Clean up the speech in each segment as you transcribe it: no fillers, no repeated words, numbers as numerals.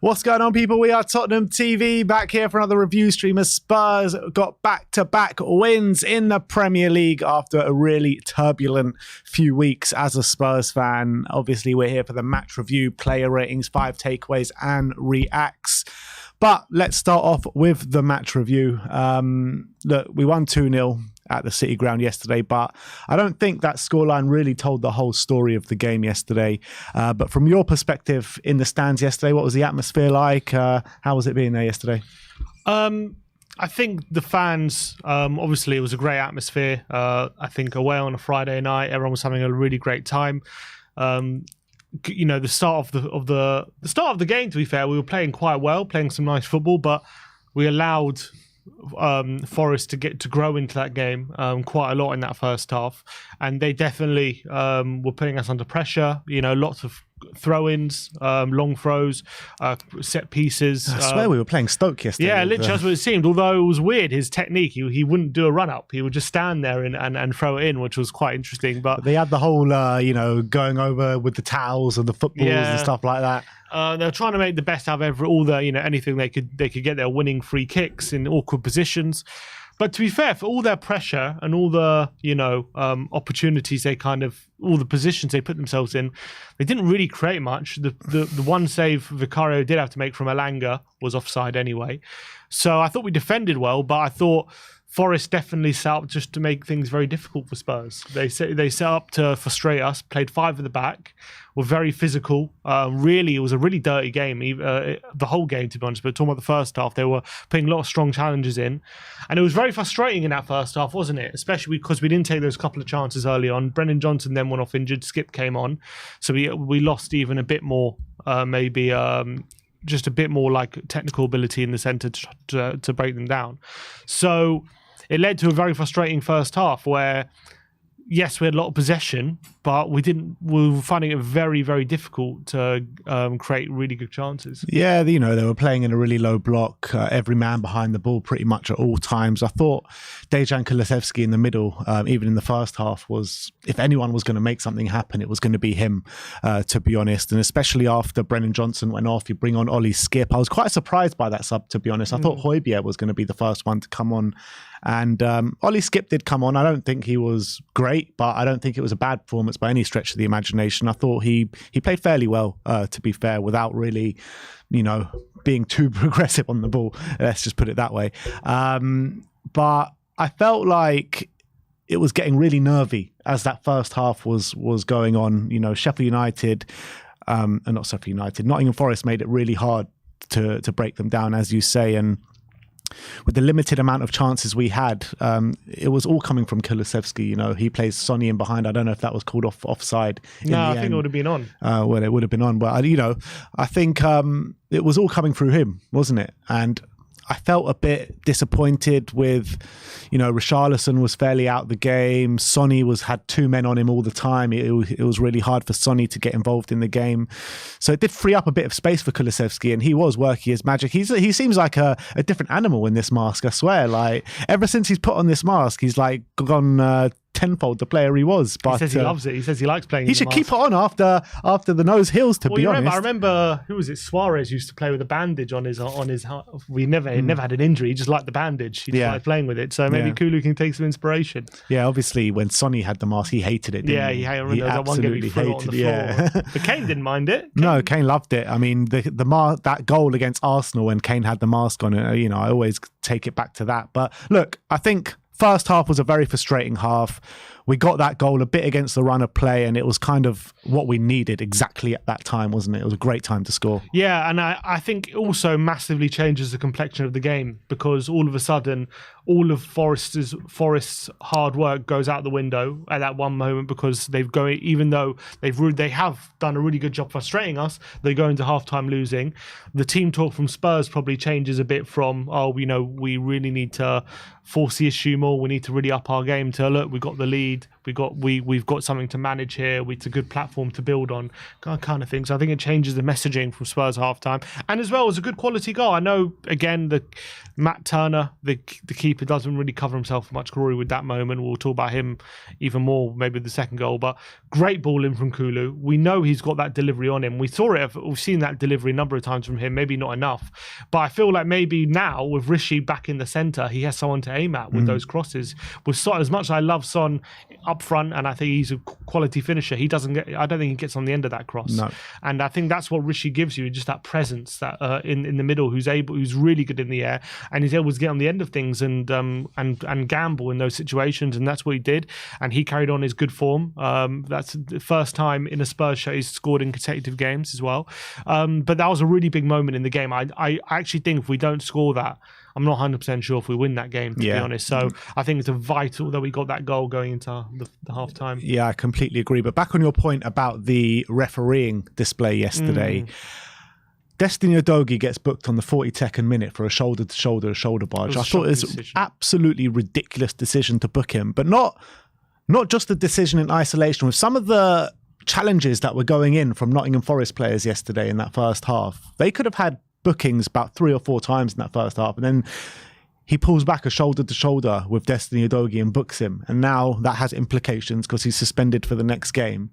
What's going on, people? We are Tottenham TV, back here for another review stream as Spurs got back-to-back wins in the Premier League after a really turbulent few weeks as a Spurs fan. Obviously, we're here for the match review, player ratings, 5 takeaways and reacts. But let's start off with the match review. Look, we won 2-0 at the City Ground yesterday, but I don't think that scoreline really told the whole story of the game yesterday. But from your perspective in the stands yesterday, what was the atmosphere like? How was it being there yesterday? I think the fans, obviously it was a great atmosphere. I think away on a Friday night, everyone was having a really great time. You know, the start of the game, to be fair, we were playing quite well, playing some nice football, but we allowed Forest to grow into that game quite a lot in that first half, and they definitely were putting us under pressure. You know, lots of throw-ins, long throws, set pieces. I swear we were playing Stoke yesterday. Yeah, literally that's what it seemed. Although it was weird, his technique, he wouldn't do a run-up. He would just stand there and throw it in, which was quite interesting. But they had the whole, going over with the towels and the footballs and stuff like that. They're trying to make the best out of all the, anything they could get. Their winning free kicks in awkward positions. But to be fair, for all their pressure and all the, opportunities all the positions they put themselves in, they didn't really create much. The one save Vicario did have to make from Elanga was offside anyway. So I thought we defended well, but I thought Forest definitely set up just to make things very difficult for Spurs. They set up to frustrate us, played 5 at the back, were very physical. Really, it was a really dirty game, the whole game, to be honest. But talking about the first half, they were putting a lot of strong challenges in. And it was very frustrating in that first half, wasn't it? Especially because we didn't take those couple of chances early on. Brennan Johnson then went off injured, Skip came on. So we lost even a bit more, just a bit more like technical ability in the centre to break them down. So it led to a very frustrating first half where, yes, we had a lot of possession, but we were finding it very, very difficult to create really good chances. Yeah, they were playing in a really low block, every man behind the ball pretty much at all times. I thought Dejan Kulusevski in the middle, even in the first half, was, if anyone was going to make something happen, it was going to be him, to be honest. And especially after Brennan Johnson went off, you bring on Ollie Skip. I was quite surprised by that sub, to be honest. I thought Højbjerg was going to be the first one to come on. And Ollie Skip did come on. I don't think he was great, but I don't think it was a bad performance by any stretch of the imagination. I thought he played fairly well, to be fair, without really, being too progressive on the ball. Let's just put it that way. But I felt like it was getting really nervy as that first half was going on. Sheffield United, not Sheffield United, Nottingham Forest made it really hard to break them down, as you say, and with the limited amount of chances we had, it was all coming from Kulusevski. He plays Sonny in behind. I don't know if that was called offside. No, I think it would have been on. Well, it would have been on. But, I think it was all coming through him, wasn't it? And I felt a bit disappointed with, Richarlison was fairly out of the game. Sonny had 2 men on him all the time. It was really hard for Sonny to get involved in the game. So it did free up a bit of space for Kulusevski, and he was working his magic. He seems like a different animal in this mask, I swear. Like, ever since he's put on this mask, he's like gone tenfold the player he was. But he says he loves it. He says he likes playing. He should keep it on after the nose heals. To be honest, I remember who was it? Suarez used to play with a bandage on his. We never had an injury. He just liked the bandage. He just liked playing with it. So maybe Kulu can take some inspiration. Yeah, obviously when Sonny had the mask, he hated it. He absolutely hated it. But Kane didn't mind it. No, Kane loved it. I mean, that goal against Arsenal when Kane had the mask on, I always take it back to that. But look, I think first half was a very frustrating half. We got that goal a bit against the run of play, and it was kind of what we needed exactly at that time, wasn't it? It was a great time to score. Yeah, and I think it also massively changes the complexion of the game, because all of a sudden, all of Forest's hard work goes out the window at that one moment, because even though they have done a really good job frustrating us, they go into halftime losing. The team talk from Spurs probably changes a bit from, we really need to force the issue more. We need to really up our game to, look, we've got the lead. lead. We've got something to manage here. It's a good platform to build on, kind of thing. So I think it changes the messaging from Spurs halftime, and as well as a good quality goal. I know again the Matt Turner, the keeper, doesn't really cover himself much glory with that moment. We'll talk about him even more maybe the second goal, but great ball in from Kulu. We know he's got that delivery on him. We've seen that delivery a number of times from him, maybe not enough, but I feel like maybe now with Rishi back in the centre, he has someone to aim at with those crosses. With Son, as much as I love Son up front, and I think he's a quality finisher, I don't think he gets on the end of that cross. No. And I think that's what Rishi gives you, just that presence that in the middle, who's really good in the air, and he's able to get on the end of things and gamble in those situations, and that's what he did. And he carried on his good form. That's the first time in a Spurs shirt he's scored in consecutive games as well. But that was a really big moment in the game. I actually think if we don't score that, I'm not 100% sure if we win that game, to be honest. So I think it's vital that we got that goal going into the half time. Yeah, I completely agree. But back on your point about the refereeing display yesterday, Destiny Udogie gets booked on the 42nd minute for a shoulder-to-shoulder barge. I thought it was an absolutely ridiculous decision to book him, but not just a decision in isolation. With some of the challenges that were going in from Nottingham Forest players yesterday in that first half, they could have had bookings about 3 or 4 times in that first half, and then he pulls back a shoulder to shoulder with Destiny Udogie and books him, and now that has implications because he's suspended for the next game.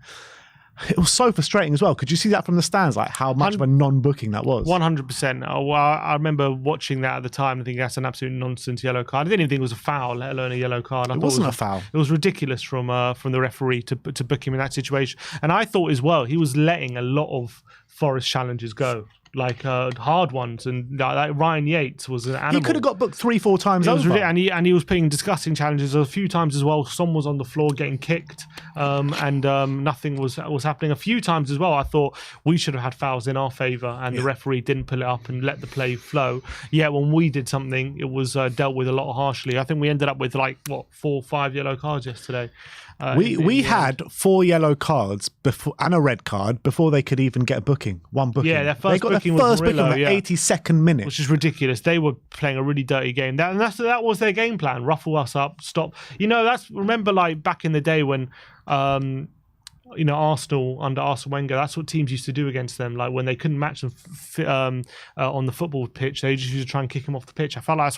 It was so frustrating as well. Could you see that from the stands, like how much of a non-booking that was? 100%. Well, I remember watching that at the time. I think that's an absolute nonsense yellow card. I didn't even think it was a foul, let alone a yellow card. It wasn't a foul. It was ridiculous from the referee to book him in that situation. And I thought as well, he was letting a lot of Forest challenges go, like hard ones, and like Ryan Yates was an animal. He could have got booked 3-4 times over. And he was putting disgusting challenges a few times as well. Some was on the floor getting kicked, and nothing was happening. A few times as well, I thought we should have had fouls in our favour, and the referee didn't pull it up and let the play flow. Yet when we did something, it was dealt with a lot harshly. I think we ended up with 4 or 5 yellow cards yesterday. We had 4 yellow cards before and a red card before they could even get a booking. One booking. Yeah, their first they got booking their was first booking in the 82nd minute, which is ridiculous. They were playing a really dirty game. That was their game plan: ruffle us up, stop. Remember like back in the day when. Arsenal under Arsene Wenger, that's what teams used to do against them. Like when they couldn't match them on the football pitch, they just used to try and kick them off the pitch. I felt like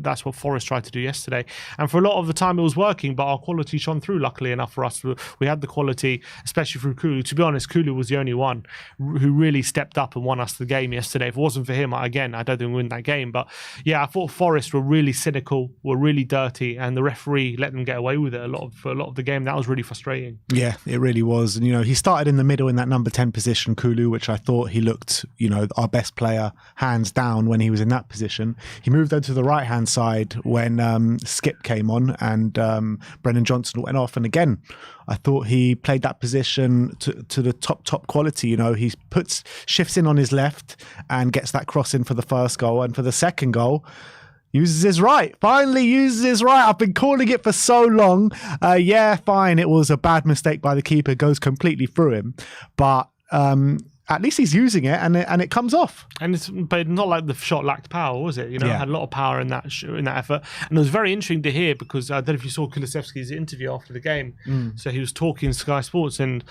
that's what Forest tried to do yesterday. And for a lot of the time it was working, but our quality shone through, luckily enough for us. We had the quality, especially through Kulu. To be honest, Kulu was the only one who really stepped up and won us the game yesterday. If it wasn't for him, again, I don't think we win that game. But yeah, I thought Forest were really cynical, were really dirty, and the referee let them get away with it for a lot of the game. That was really frustrating. Yeah, it really was. And he started in the middle in that number 10 position, Kulu, which I thought he looked our best player hands down when he was in that position. He moved over to the right hand side when Skip came on and Brennan Johnson went off, and again I thought he played that position to the top quality. He shifts in on his left and gets that cross in for the first goal, and for the second goal uses his right. Finally uses his right. I've been calling it for so long. Fine. It was a bad mistake by the keeper. Goes completely through him. But at least he's using it, and it comes off. But not like the shot lacked power, was it? It had a lot of power in that effort. And it was very interesting to hear, because I don't know if you saw Kulusevski's interview after the game. So he was talking to Sky Sports, and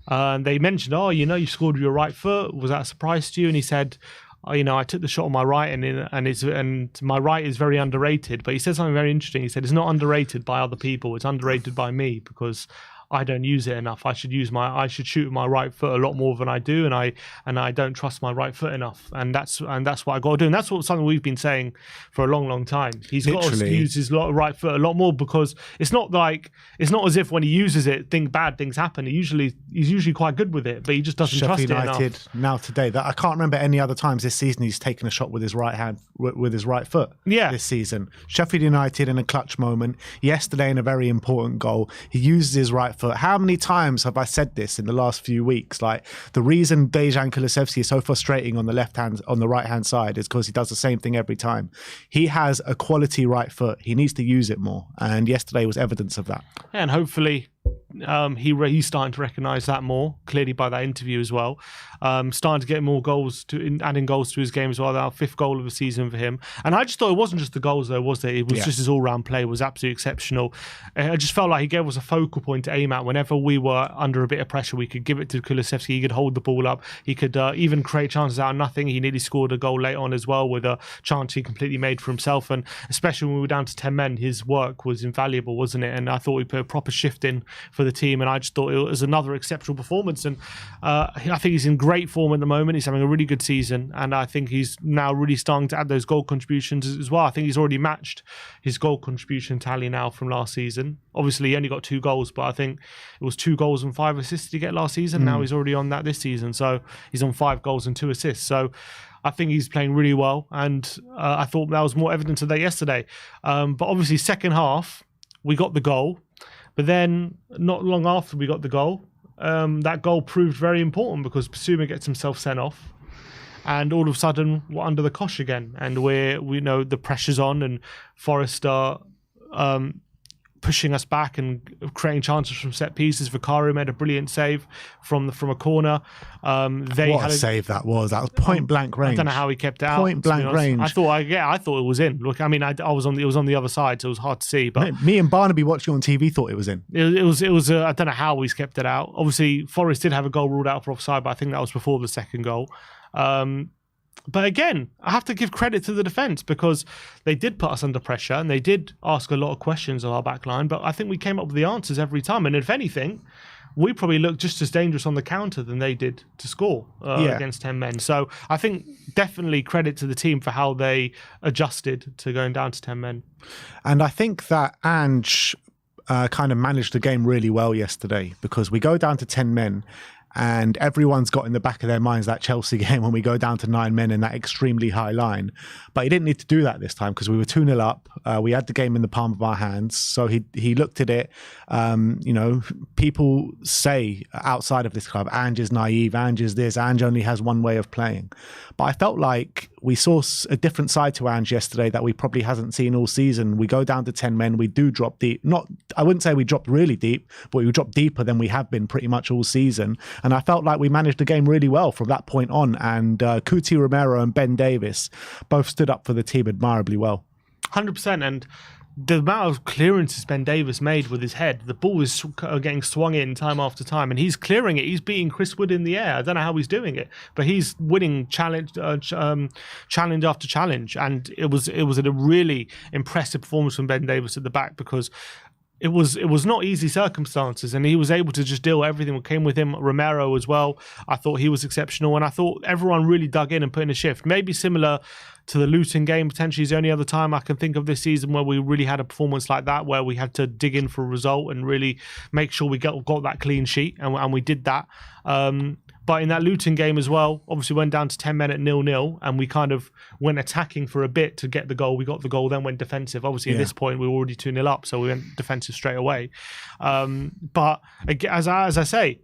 they mentioned, you scored with your right foot. Was that a surprise to you? And he said, I took the shot on my right, and my right is very underrated. But he said something very interesting. He said it's not underrated by other people. It's underrated by me, because I don't use it enough. I should shoot with my right foot a lot more than I do, and I don't trust my right foot enough. And that's what I got to do. And that's something we've been saying for a long, long time. He's got to use his right foot a lot more, because it's not as if when he uses it, bad things happen. He's usually quite good with it, but he just doesn't trust it enough. Sheffield United now today. I can't remember any other times this season he's taken a shot with his right hand, with his right foot. Yeah. This season, Sheffield United in a clutch moment. Yesterday in a very important goal, he uses his right foot. How many times have I said this in the last few weeks? Like, the reason Dejan Kulusevski is so frustrating on the right hand side is because he does the same thing every time. He has a quality right foot. He needs to use it more, and yesterday was evidence of that. And hopefully he's starting to recognise that more clearly by that interview as well. Starting to get more goals, adding goals to his game as well. Our 5th goal of the season for him. And I just thought it wasn't just the goals though, was it? It was just his all-round play was absolutely exceptional. I just felt like he gave us a focal point to aim at. Whenever we were under a bit of pressure, we could give it to Kulusevski. He could hold the ball up. He could even create chances out of nothing. He nearly scored a goal late on as well with a chance he completely made for himself. And especially when we were down to 10 men, his work was invaluable, wasn't it? And I thought we put a proper shift in for the team. And I just thought it was another exceptional performance. And I think he's in great form at the moment. He's having a really good season. And I think he's now really starting to add those goal contributions as well. I think he's already matched his goal contribution tally now from last season. Obviously, he only got 2 goals, but I think it was 2 goals and 5 assists to get last season. Now he's already on that this season. So he's on 5 goals and 2 assists. So I think he's playing really well. And I thought that was more evidence of that yesterday. But obviously, second half, we got the goal. But then not long after we got the goal, that goal proved very important because Basuma gets himself sent off. And all of a sudden, we're under the cosh again. And we know the pressure's on and Forest are pushing us back and creating chances from set pieces. Vicario made a brilliant save from a corner. What a save that was! That was point blank range. I don't know how he kept it out. Point blank range. I thought it was in. Look, I mean, it was on the other side, so it was hard to see. But me and Barnaby watching on TV thought it was in. It was. I don't know how he's kept it out. Obviously, Forest did have a goal ruled out for offside, but I think that was before the second goal. But again, I have to give credit to the defence because they did put us under pressure and they did ask a lot of questions of our back line, but I think we came up with the answers every time. And if anything, we probably looked just as dangerous on the counter than they did to score against 10 men. So I think definitely credit to the team for how they adjusted to going down to 10 men. And I think that Ange kind of managed the game really well yesterday because we go down to 10 men and everyone's got in the back of their minds that Chelsea game when we go down to 9 men in that extremely high line. But he didn't need to do that this time because we were 2-0 up. We had the game in the palm of our hands. So he looked at it. People say outside of this club, Ange is naive, Ange is this, Ange only has one way of playing. But I felt like we saw a different side to Ange yesterday that we probably hasn't seen all season. We go down to 10 men. We do drop deep. I wouldn't say we dropped really deep, but we dropped deeper than we have been pretty much all season. And I felt like we managed the game really well from that point on. And Cuti Romero and Ben Davis both stood up for the team admirably well. 100%. And the amount of clearances Ben Davis made with his head, the ball is getting swung in time after time, and he's clearing it. He's beating Chris Wood in the air. I don't know how he's doing it, but he's winning challenge after challenge. And it was a really impressive performance from Ben Davis at the back because it was not easy circumstances, and he was able to just deal with everything that came with him. Romero as well, I thought he was exceptional, and I thought everyone really dug in and put in a shift. Maybe similar to the Luton game, potentially is the only other time I can think of this season where we really had a performance like that, where we had to dig in for a result and really make sure we got that clean sheet, and we did that. But in that Luton game as well, obviously went down to 10 men at 0-0, and we kind of went attacking for a bit to get the goal. We got the goal, then went defensive. Obviously, at this point, we were already 2-0 up, so we went defensive straight away. But as I say,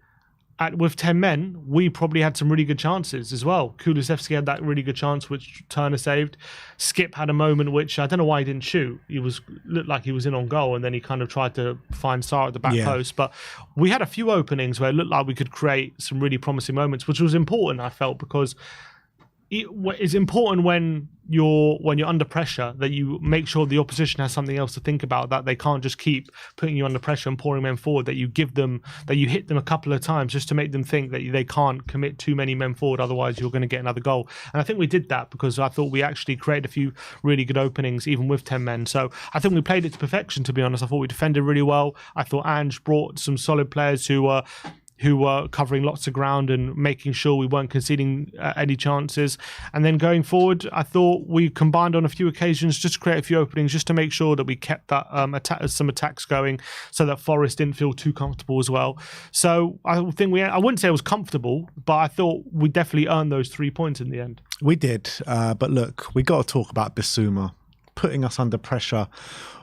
with 10 men, we probably had some really good chances as well. Kulusevski had that really good chance, which Turner saved. Skip had a moment which I don't know why he didn't shoot. Looked like he was in on goal, and then he kind of tried to find Sarr at the back post. But we had a few openings where it looked like we could create some really promising moments, which was important, I felt, because it's important when you're under pressure that you make sure the opposition has something else to think about, that they can't just keep putting you under pressure and pouring men forward, that you hit them a couple of times just to make them think that they can't commit too many men forward, otherwise you're going to get another goal. And I think we did that because I thought we actually created a few really good openings even with 10 men. So I think we played it to perfection, to be honest. I thought we defended really well. I thought Ange brought some solid players who were covering lots of ground and making sure we weren't conceding any chances. And then going forward, I thought we combined on a few occasions just to create a few openings, just to make sure that we kept that some attacks going, so that Forest didn't feel too comfortable as well. So I think I wouldn't say it was comfortable, but I thought we definitely earned those 3 points in the end. We did, but look, we got to talk about Basuma putting us under pressure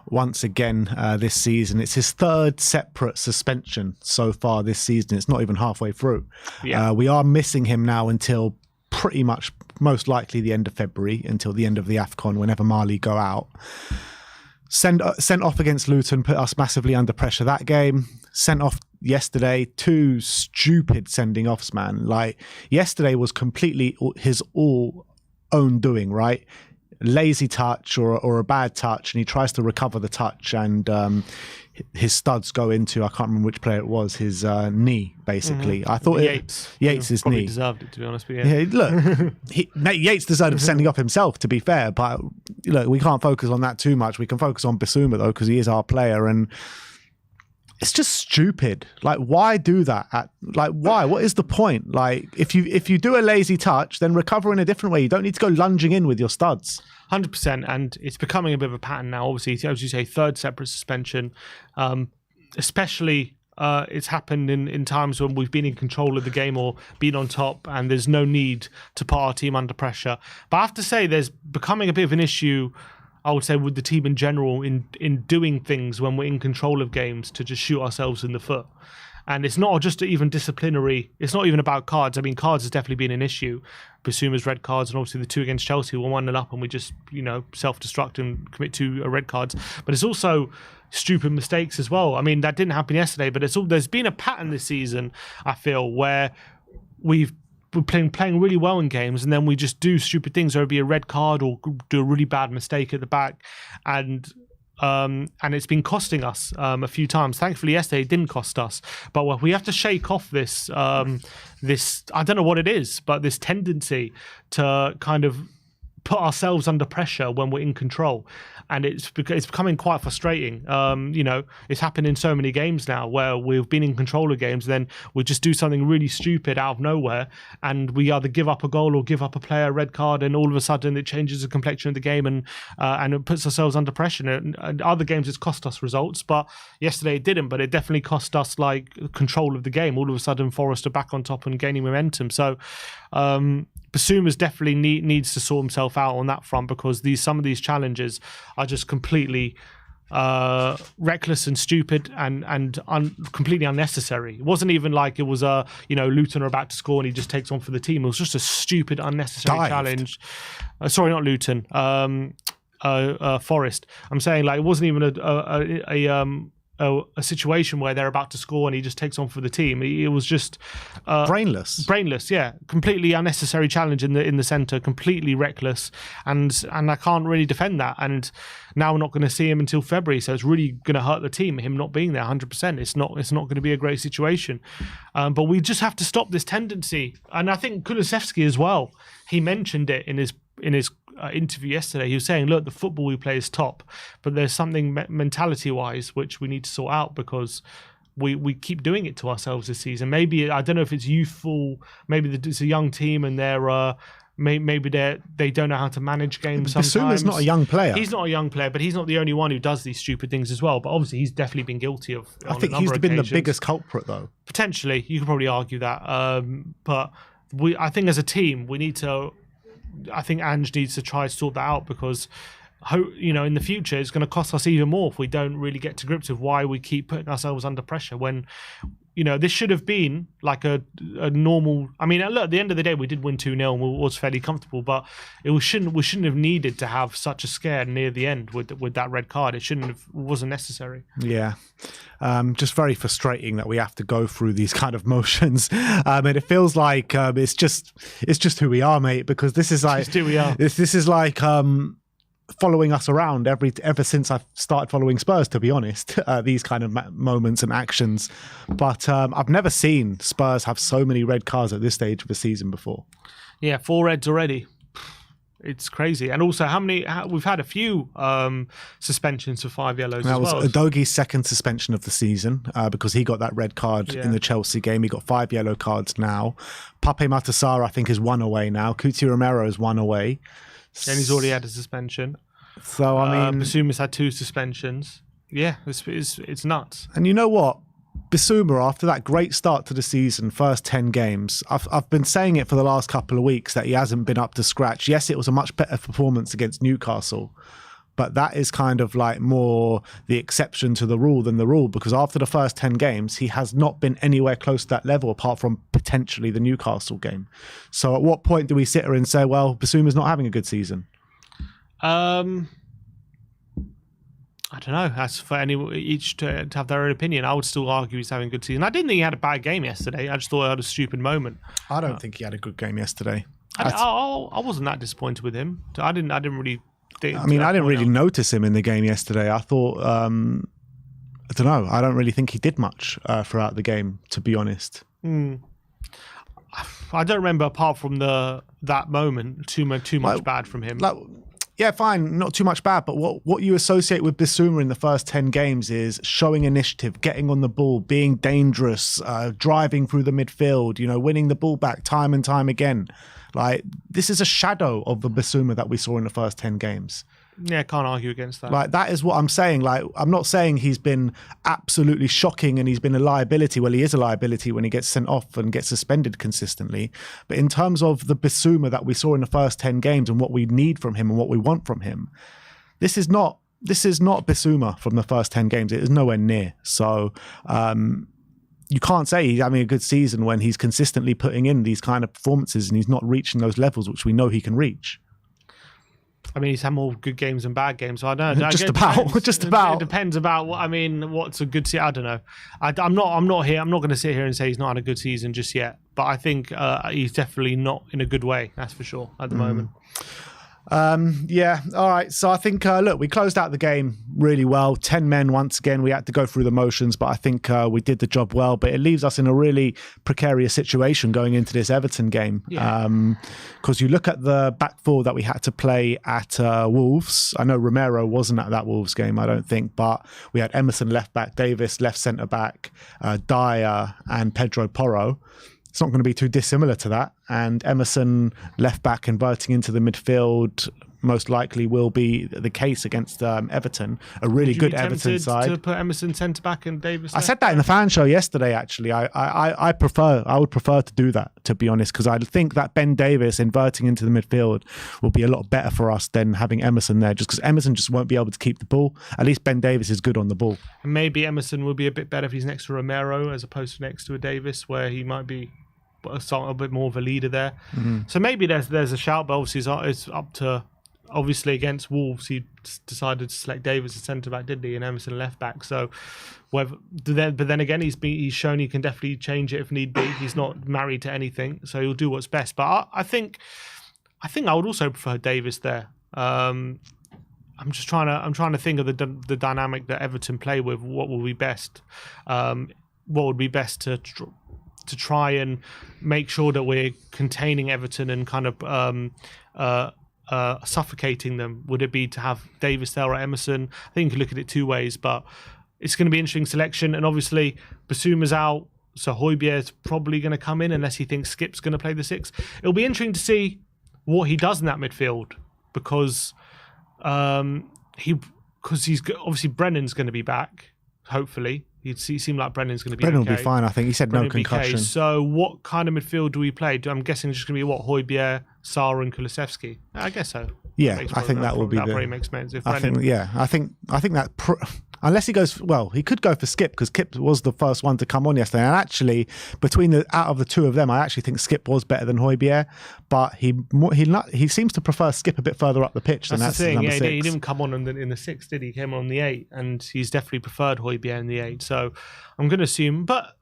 once again this season. It's his third separate suspension so far this season. It's not even halfway through. We are missing him now until pretty much most likely the end of February, until the end of the AFCON, whenever Mali go out. Sent off against Luton, put us massively under pressure that game. Sent off yesterday, 2 stupid sending offs, man. Like, yesterday was completely his all own doing, right? Lazy touch or a bad touch, and he tries to recover the touch, and his studs go into, I can't remember which player it was, his knee, basically. I thought Yates' probably knee. Deserved it, to be honest. But yeah, look, Yates deserved sending off himself, to be fair, but look, we can't focus on that too much. We can focus on Bissouma, though, because he is our player, and it's just stupid. Like, why do that? Why? What is the point? Like, if you do a lazy touch, then recover in a different way. You don't need to go lunging in with your studs. 100%, and it's becoming a bit of a pattern now. Obviously, as you say, 3rd separate suspension. Especially, it's happened in times when we've been in control of the game or been on top, and there's no need to put our team under pressure. But I have to say, there's becoming a bit of an issue, I would say, with the team in general in doing things when we're in control of games to just shoot ourselves in the foot. And it's not just even disciplinary. It's not even about cards. I mean, cards has definitely been an issue. Bissouma's red cards, and obviously the 2 against Chelsea were 1-0 up, and we just, self-destruct and commit 2 red cards. But it's also stupid mistakes as well. I mean, that didn't happen yesterday, but there's been a pattern this season, I feel, where we're playing really well in games, and then we just do stupid things. There would be a red card or do a really bad mistake at the back, and it's been costing us a few times. Thankfully, yesterday it didn't cost us. But we have to shake off this this, I don't know what it is, but this tendency to kind of put ourselves under pressure when we're in control, and it's becoming quite frustrating. It's happened in so many games now where we've been in control of games, then we just do something really stupid out of nowhere, and we either give up a goal or give up a player a red card, and all of a sudden it changes the complexion of the game, and it puts ourselves under pressure. And other games it's cost us results, but yesterday it didn't. But it definitely cost us control of the game. All of a sudden Forest are back on top and gaining momentum. So Bissouma's definitely needs to sort himself out on that front, because some of these challenges are just completely reckless and stupid and completely unnecessary. It wasn't even like it was Luton are about to score and he just takes on for the team. It was just a stupid, unnecessary challenge. Sorry, not Luton. Forest. I'm saying, like, it wasn't even a situation where they're about to score and he just takes on for the team. It was just brainless, yeah. Completely unnecessary challenge in the centre, completely reckless, and I can't really defend that. And now we're not going to see him until February, so it's really going to hurt the team, him not being there 100%. It's not going to be a great situation. But we just have to stop this tendency. And I think Kulusevski as well, he mentioned it in his interview yesterday. He was saying, look, the football we play is top, but there's something mentality-wise which we need to sort out, because we keep doing it to ourselves this season. Maybe, I don't know if it's youthful, maybe it's a young team and they're maybe they don't know how to manage games sometimes. Bissouma's not a young player. He's not a young player, but he's not the only one who does these stupid things as well. But obviously he's definitely been guilty of I think he's been the biggest culprit, though. Potentially, you could probably argue that. But I think as a team, we need to, I think Ange needs to try to sort that out, because in the future it's going to cost us even more if we don't really get to grips with why we keep putting ourselves under pressure, when this should have been like a normal. I mean, look, at the end of the day we did win 2-0 and we was fairly comfortable, but we shouldn't have needed to have such a scare near the end with that red card. It wasn't necessary. Yeah. Just very frustrating that we have to go through these kind of motions, and it feels like it's just who we are, mate. Because this is like who we are. This is like following us around ever since I've started following Spurs. To be honest, these kind of moments and actions. But I've never seen Spurs have so many red cards at this stage of the season before. Yeah, 4 reds already. It's crazy. And also, we've had a few suspensions for 5 yellows as well. That was Udogi's second suspension of the season, because he got that red card in the Chelsea game. He got 5 yellow cards now. Pape Matar, I think, is 1 away now. Cuti Romero is 1 away. And he's already had a suspension. So, I mean, Bissouma's had 2 suspensions. Yeah, it's nuts. And you know what? Bissouma, after that great start to the season, first 10 games, I've been saying it for the last couple of weeks that he hasn't been up to scratch. Yes, it was a much better performance against Newcastle, but that is kind of like more the exception to the rule than the rule, because after the first 10 games, he has not been anywhere close to that level, apart from potentially the Newcastle game. So at what point do we sit here and say, well, Bissouma's not having a good season? I don't know. That's for each to have their own opinion. I would still argue he's having a good season. I didn't think he had a bad game yesterday. I just thought he had a stupid moment. I don't think he had a good game yesterday. I wasn't that disappointed with him. I didn't really. I didn't really notice him in the game yesterday. I thought, I don't know. I don't really think he did much throughout the game, to be honest. I don't remember apart from that moment too much bad from him. Yeah, fine, not too much bad, but what you associate with Bissouma in the first 10 games is showing initiative, getting on the ball, being dangerous, driving through the midfield, winning the ball back time and time again. Like, this is a shadow of the Bissouma that we saw in the first 10 games. Yeah, can't argue against that. Like, that is what I'm saying. Like, I'm not saying he's been absolutely shocking and he's been a liability. Well, he is a liability when he gets sent off and gets suspended consistently. But in terms of the Bissouma that we saw in the first 10 games and what we need from him and what we want from him, this is not Bissouma from the first 10 games. It is nowhere near. So, you can't say he's having a good season when he's consistently putting in these kind of performances and he's not reaching those levels which we know he can reach. I mean, he's had more good games than bad games, so I don't know. Just about. It depends about what's a good season. I don't know. I'm not going to sit here and say he's not had a good season just yet, but I think he's definitely not in a good way. That's for sure at the moment. Yeah. All right. So I think, look, we closed out the game really well. 10 men once again. We had to go through the motions, but I think we did the job well. But it leaves us in a really precarious situation going into this Everton game. Because you look at the back four that we had to play at Wolves. I know Romero wasn't at that Wolves game, I don't think, but we had Emerson left back, Davis left centre back, Dyer and Pedro Porro. It's not going to be too dissimilar to that. And Emerson left back inverting into the midfield most likely will be the case against Everton, a really good Everton side. To put Emerson centre back and Davis. I said that in the fan show yesterday. Actually, I would prefer to do that, to be honest, because I think that Ben Davis inverting into the midfield will be a lot better for us than having Emerson there. Just because Emerson just won't be able to keep the ball. At least Ben Davis is good on the ball. And maybe Emerson will be a bit better if he's next to Romero as opposed to next to a Davis, where he might be a bit more of a leader there. So maybe there's a shout, but obviously it's up to. Obviously, against Wolves, he decided to select Davis as centre back, didn't he, and Emerson left back. So, but then again, he's shown he can definitely change it if need be. He's not married to anything, so he'll do what's best. But I think I would also prefer Davis there. I'm trying to think of the dynamic that Everton play with. What will be best? What would be best to try and make sure that we're containing Everton and kind of suffocating them? Would it be to have Davis there or Emerson? I think you could look at it two ways, but it's going to be an interesting selection. And obviously, Bissouma's out, so Højbjerg's probably going to come in unless he thinks Skip's going to play the six. It'll be interesting to see what he does in that midfield because he's obviously Brennan's going to be back. Hopefully, it seemed like Brennan's going to be. Brennan okay. will be fine. I think he said Brennan no concussion. So, what kind of midfield do we play? I'm guessing it's just going to be Højbjerg, Sarr, and Kulusevski. I guess so. Yeah, I think that will be. That probably makes sense. If I think that. Unless he goes, he could go for Skip because Skip was the first one to come on yesterday. And actually, out of the two of them, I actually think Skip was better than Højbjerg. But he seems to prefer Skip a bit further up the pitch. That's the thing. Yeah, he didn't come on in the 6, did he? He came on the 8, and he's definitely preferred Højbjerg in the 8. So I'm going to assume, but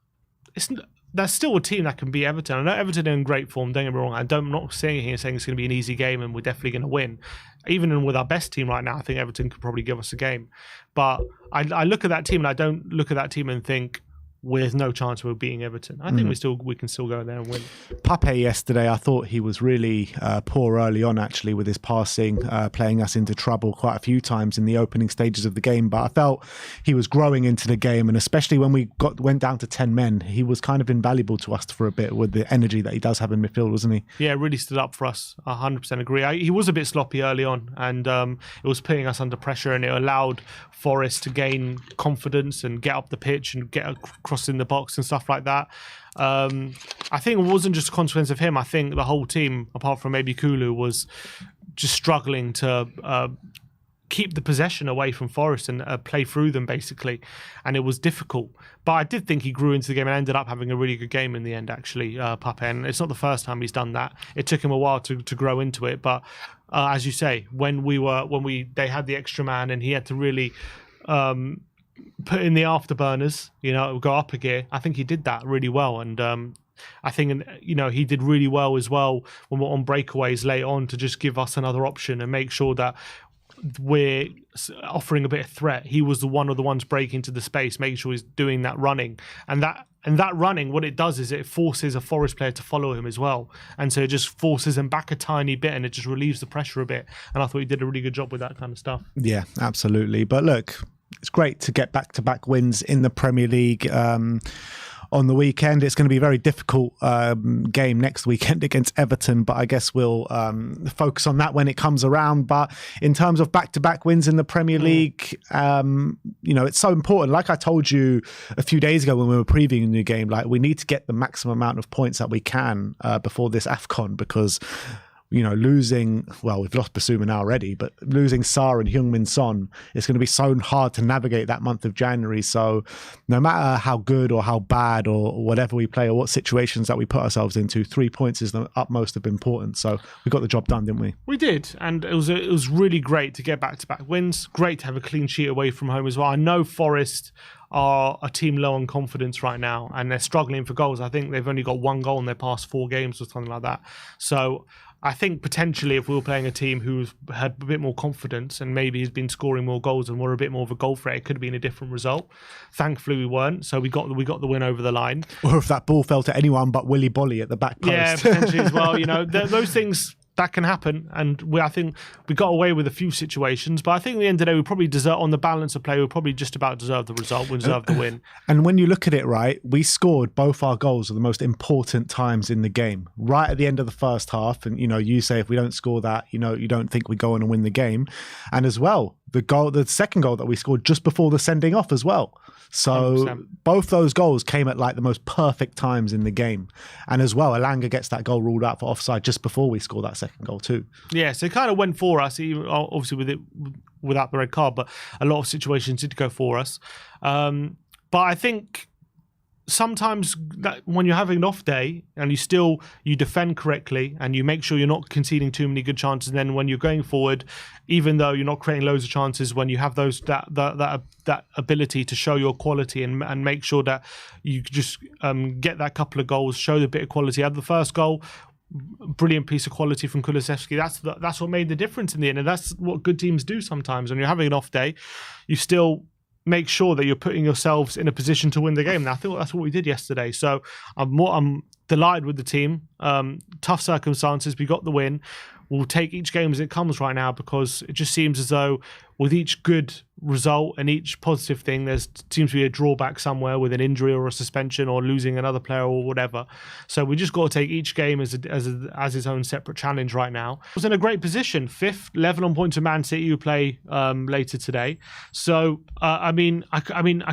that's still a team that can beat Everton. I know Everton are in great form, don't get me wrong. I'm not saying it's going to be an easy game and we're definitely going to win. Even with our best team right now, I think Everton could probably give us a game. But I look at that team and I don't look at that team and think there's no chance we're beating Everton. I think we can still go there and win. Pape yesterday, I thought he was really poor early on, actually, with his passing, playing us into trouble quite a few times in the opening stages of the game. But I felt he was growing into the game, and especially when we went down to 10 men, he was kind of invaluable to us for a bit with the energy that he does have in midfield, wasn't he? Yeah, really stood up for us. 100% agree. He was a bit sloppy early on, and it was putting us under pressure, and it allowed Forest to gain confidence and get up the pitch and get across in the box and stuff like that. I think it wasn't just a consequence of him. I think the whole team, apart from maybe Kulu, was just struggling to keep the possession away from Forest and play through them, basically. And it was difficult. But I did think he grew into the game and ended up having a really good game in the end, actually, Pape. And it's not the first time he's done that. It took him a while to grow into it. But as you say, when they had the extra man and he had to really put in the afterburners, go up a gear. I think he did that really well, and I think he did really well as well when we're on breakaways late on to just give us another option and make sure that we're offering a bit of threat. He was one of the ones breaking into the space, making sure he's doing that running, and that running, what it does is it forces a Forest player to follow him as well, and so it just forces him back a tiny bit, and it just relieves the pressure a bit. And I thought he did a really good job with that kind of stuff. Yeah, absolutely. But look, it's great to get back-to-back wins in the Premier League. On the weekend, it's going to be a very difficult game next weekend against Everton, but I guess we'll focus on that when it comes around. But in terms of back-to-back wins in the Premier League, it's so important. Like I told you a few days ago when we were previewing the game, like we need to get the maximum amount of points that we can before this AFCON, because losing, well, we've lost Basuma now already, but losing Sarr and Heung-min Son, it's going to be so hard to navigate that month of January. So no matter how good or how bad or whatever we play or what situations that we put ourselves into, 3 points is the utmost of importance. So we got the job done, didn't we? We did, and it was really great to get back-to-back wins. Great to have a clean sheet away from home as well. I know Forest are a team low on confidence right now, and they're struggling for goals. I think they've only got 1 goal in their past 4 games or something like that. So I think potentially if we were playing a team who's had a bit more confidence and maybe has been scoring more goals and were a bit more of a goal threat, it could have been a different result. Thankfully we weren't, so we got the win over the line. Or if that ball fell to anyone but Willy Bolly at the back post. Yeah, potentially as well. Those things, that can happen, and I think we got away with a few situations, but I think at the end of the day, we probably deserve, on the balance of play, we probably just about deserve the result, we deserve the win. And when you look at it, right, we scored both our goals at the most important times in the game, right at the end of the first half, and you say if we don't score that, you don't think we go on and win the game, and as well, the second goal that we scored just before the sending off as well. So 100%. Both those goals came at like the most perfect times in the game. And as well, Elanga gets that goal ruled out for offside just before we score that second goal too. Yeah, so it kind of went for us, even obviously without the red card, but a lot of situations did go for us. But I think sometimes that when you're having an off day and you defend correctly and you make sure you're not conceding too many good chances, and then when you're going forward, even though you're not creating loads of chances, when you have that ability to show your quality and make sure that you just get that couple of goals, show the bit of quality. Out of the first goal, brilliant piece of quality from Kulusevski. That's what made the difference in the end, and that's what good teams do sometimes. When you're having an off day, you still make sure that you're putting yourselves in a position to win the game. And I think that's what we did yesterday. So I'm delighted with the team. Tough circumstances, we got the win. We'll take each game as it comes right now, because it just seems as though with each good result and each positive thing, there seems to be a drawback somewhere with an injury or a suspension or losing another player or whatever. So we just got to take each game as its own separate challenge right now. I was in a great position, 5th, level on points with Man City, who play later today. So I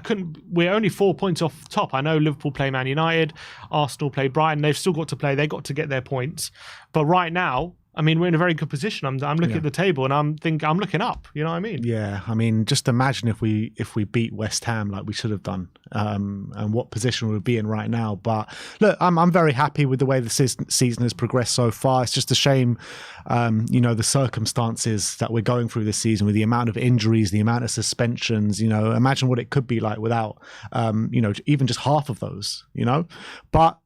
couldn't. We're only 4 points off top. I know Liverpool play Man United, Arsenal play Brighton. They've still got to play. They got to get their points. But right now, we're in a very good position. I'm looking at the table and I'm looking up. You know what I mean? Yeah. Just imagine if we beat West Ham like we should have done, and what position we'd be in right now. But look, I'm very happy with the way the season has progressed so far. It's just a shame, the circumstances that we're going through this season with the amount of injuries, the amount of suspensions. Imagine what it could be like without, even just half of those. But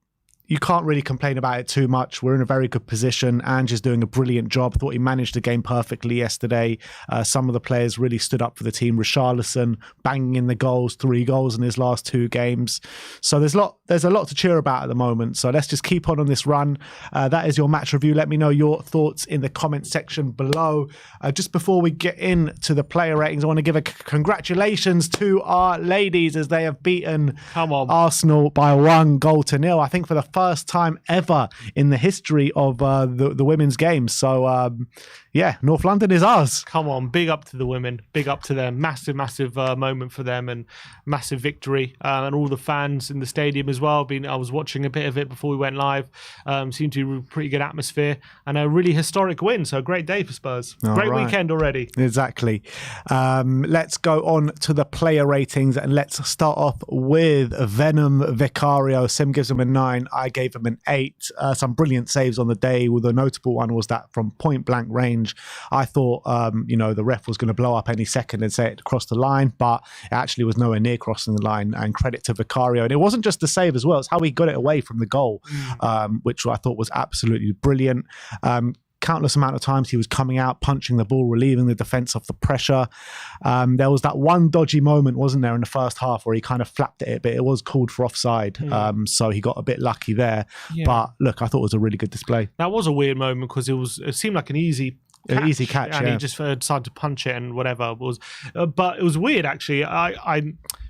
you can't really complain about it too much. We're in a very good position. Ange is doing a brilliant job. Thought he managed the game perfectly yesterday. Some of the players really stood up for the team. Richarlison banging in the goals, 3 goals in his last 2 games. So there's a lot to cheer about at the moment. So let's just keep on this run. That is your match review. Let me know your thoughts in the comment section below. Just before we get into the player ratings, I want to give a congratulations to our ladies as they have beaten Arsenal by 1-0. I think for the first time ever in the history of the women's game. So North London is ours. Come on, big up to the women, big up to them. Massive moment for them, and massive victory, and all the fans in the stadium as as well. I was watching a bit of it before we went live. Seemed to be a pretty good atmosphere and a really historic win. So a great day for Spurs. Great weekend already. Exactly. Let's go on to the player ratings and let's start off with Venom Vicario. Sim gives him a 9. I gave him an 8. Some brilliant saves on the day. Well, the notable one was that from point blank range. I thought, the ref was going to blow up any second and say it across the line, but it actually was nowhere near crossing the line. And credit to Vicario. And it wasn't just the save as well, it's how he got it away from the goal, which I thought was absolutely brilliant. Countless amount of times he was coming out, punching the ball, relieving the defence of the pressure. There was that one dodgy moment, wasn't there, in the first half where he kind of flapped it, but it was called for offside. So he got a bit lucky there. Yeah. But look, I thought it was a really good display. That was a weird moment because it seemed like an easy catch, and he just decided to punch it and whatever it was. But it was weird actually.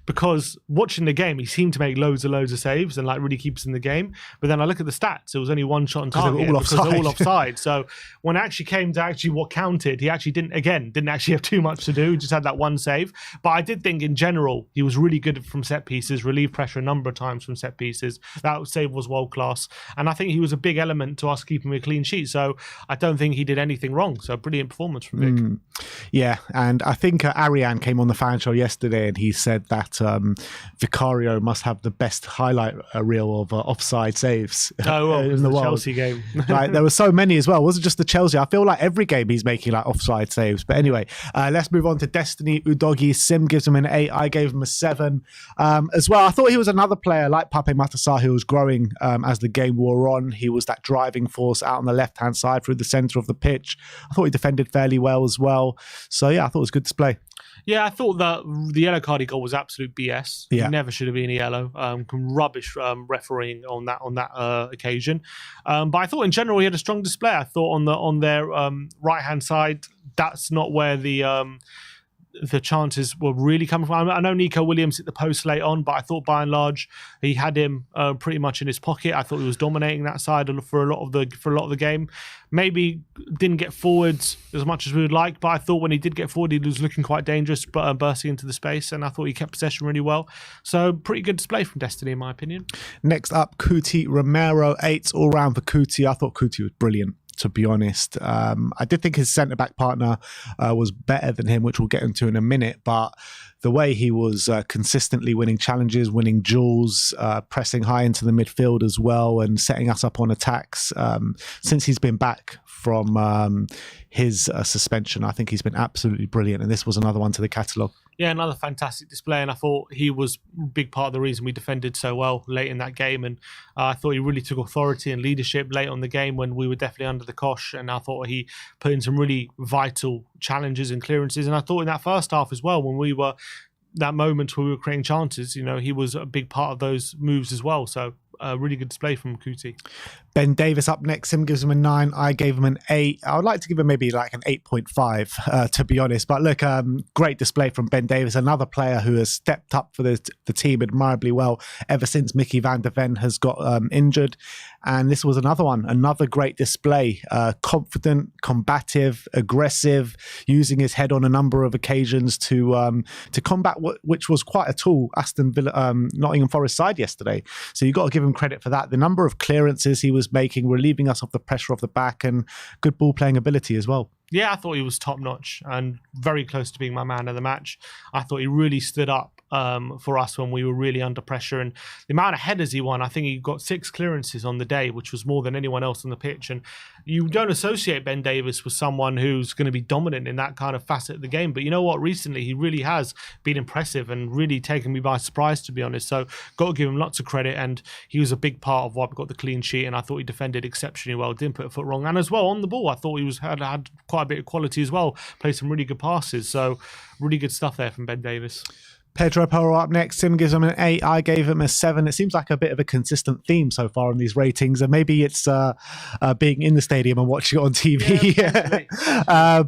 Because watching the game, he seemed to make loads of saves and like really keeps in the game. But then I look at the stats; it was only one shot on target because they're all offside. So when it actually came to what counted, he actually didn't actually have too much to do. He just had that one save. But I did think in general he was really good from set pieces, relieved pressure a number of times from set pieces. That save was world class, and I think he was a big element to us keeping a clean sheet. So I don't think he did anything wrong. So brilliant performance from Vic. Yeah, and I think Ariane came on the fan show yesterday and he said that Vicario must have the best highlight reel of offside saves in the world. Chelsea game. Right, there were so many as well. It wasn't just the Chelsea. I feel like every game he's making like offside saves. But anyway, let's move on to Destiny Udogie. Sim gives him an 8. I gave him a 7 as well. I thought he was another player like Pape Matar who was growing as the game wore on. He was that driving force out on the left-hand side through the centre of the pitch. I thought he defended fairly well as well. So yeah, I thought it was a good display. Yeah, I thought that the yellow card he got was absolute BS. Yeah. He never should have been a yellow. Rubbish refereeing on that occasion. But I thought in general he had a strong display. I thought on their right hand side, that's not where the chances were really coming from. I know Nico Williams hit the post late on, but I thought by and large he had him pretty much in his pocket. I thought he was dominating that side for a lot of the game. Maybe didn't get forwards as much as we would like, but I thought when he did get forward, he was looking quite dangerous, but bursting into the space, and I thought he kept possession really well. So pretty good display from Destiny, in my opinion. Next up, Kuti Romero, 8 all round for Kuti. I thought Kuti was brilliant, to be honest. I did think his centre-back partner was better than him, which we'll get into in a minute, but the way he was consistently winning challenges, winning duels, pressing high into the midfield as well, and setting us up on attacks. Since he's been back from his suspension, I think he's been absolutely brilliant, and this was another one to the catalogue. Yeah, another fantastic display, and I thought he was a big part of the reason we defended so well late in that game, and I thought he really took authority and leadership late on the game when we were definitely under the cosh, and I thought he put in some really vital challenges and clearances, and I thought in that first half as well, when we were that moment where we were creating chances, he was a big part of those moves as well. So a really good display from Kuti. Ben Davis up next. Him gives him a 9. I gave him an 8. I would like to give him maybe like an 8.5 to be honest. But look, great display from Ben Davis, another player who has stepped up for the team admirably well ever since Mickey van der Ven has got injured. And this was another great display. Confident, combative, aggressive, using his head on a number of occasions to combat which was quite a tall Aston Villa, Nottingham Forest side yesterday. So you got to give him credit for that. The number of clearances he was making, relieving us of the pressure of the back, and good ball playing ability as well. Yeah, I thought he was top notch and very close to being my man of the match. I thought he really stood up for us when we were really under pressure, and the amount of headers he won, I think he got 6 clearances on the day, which was more than anyone else on the pitch. And you don't associate Ben Davis with someone who's going to be dominant in that kind of facet of the game, but you know what, recently he really has been impressive and really taken me by surprise, to be honest. So got to give him lots of credit, and he was a big part of why we got the clean sheet, and I thought he defended exceptionally well, didn't put a foot wrong, and as well on the ball I thought he had quite a bit of quality as well, played some really good passes. So really good stuff there from Ben Davis. Pedro Porro up next. Sim gives him an 8. I gave him a 7. It seems like a bit of a consistent theme so far in these ratings, and maybe it's being in the stadium and watching it on TV. Yeah,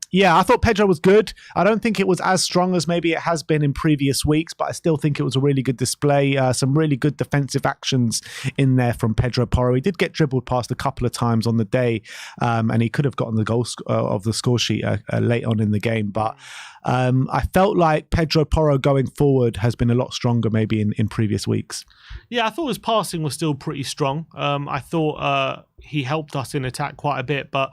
Yeah, I thought Pedro was good. I don't think it was as strong as maybe it has been in previous weeks, but I still think it was a really good display. Some really good defensive actions in there from Pedro Porro. He did get dribbled past a couple of times on the day, and he could have gotten the goal of the score sheet late on in the game. But I felt like Pedro Porro going forward has been a lot stronger maybe in previous weeks. Yeah, I thought his passing was still pretty strong. I thought he helped us in attack quite a bit, but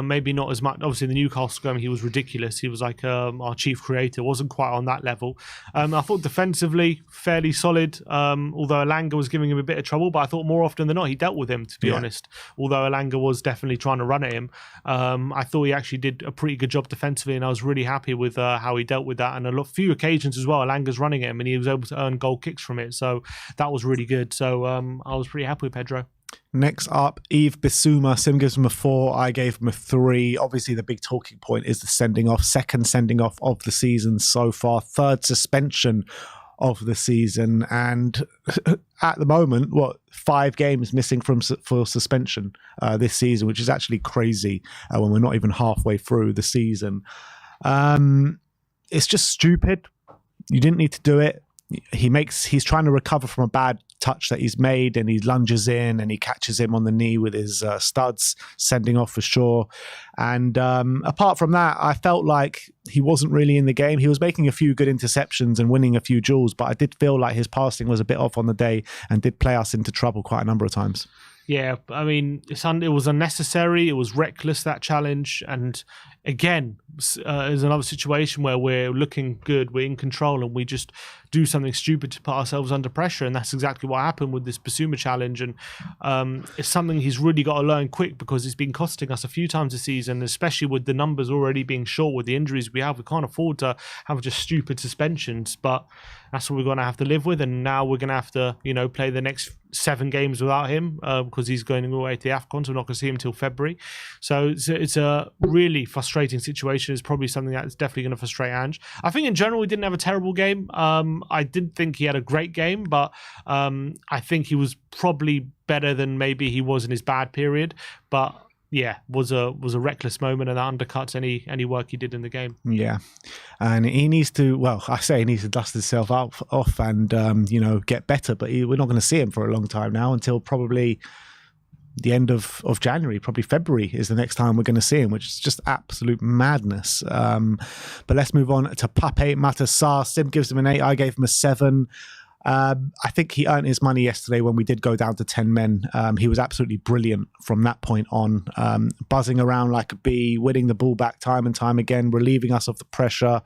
maybe not as much. Obviously, the Newcastle game, he was ridiculous. He was like our chief creator, wasn't quite on that level. I thought defensively, fairly solid, although Elanga was giving him a bit of trouble, but I thought more often than not, he dealt with him, to be honest. Although Elanga was definitely trying to run at him, I thought he actually did a pretty good job defensively, and I was really happy with how he dealt with that. And a few occasions as well, Elanga's running at him, and he was able to earn goal kicks from it. So that was really good. So I was pretty happy with Pedro. Next up, Yves Bissouma. Sim gives him a 4. I gave him a 3. Obviously, the big talking point is the sending off. Second sending off of the season so far. Third suspension of the season. And at the moment, 5 games missing for suspension this season, which is actually crazy when we're not even halfway through the season. It's just stupid. You didn't need to do it. He's trying to recover from a bad touch that he's made, and he lunges in and he catches him on the knee with his studs, sending off for sure. And apart from that, I felt like he wasn't really in the game. He was making a few good interceptions and winning a few duels, but I did feel like his passing was a bit off on the day and did play us into trouble quite a number of times. Yeah, I mean, it was unnecessary. It was reckless, that challenge. And again, is another situation where we're looking good, we're in control, and we just do something stupid to put ourselves under pressure. And that's exactly what happened with this Bissouma challenge. And it's something he's really got to learn quick, because it's been costing us a few times this season, especially with the numbers already being short with the injuries we have. We can't afford to have just stupid suspensions, but that's what we're going to have to live with. And now we're going to have to, play the next 7 games without him because he's going away to the AFCON, so we're not going to see him until February. So it's a really frustrating situation. It's probably something that's definitely going to frustrate Ange. I think in general, he didn't have a terrible game. I didn't think he had a great game, but I think he was probably better than maybe he was in his bad period. But yeah, was a reckless moment, and that undercuts any work he did in the game. Yeah, and he needs to. Well, I say he needs to dust himself off and get better. But we're not going to see him for a long time now, until probably the end of January. Probably February is the next time we're going to see him, which is just absolute madness. But let's move on to Pape Matar Sarr. Sim gives him an 8. I gave him a 7. I think he earned his money yesterday when we did go down to 10 men. He was absolutely brilliant from that point on, buzzing around like a bee, winning the ball back time and time again, relieving us of the pressure,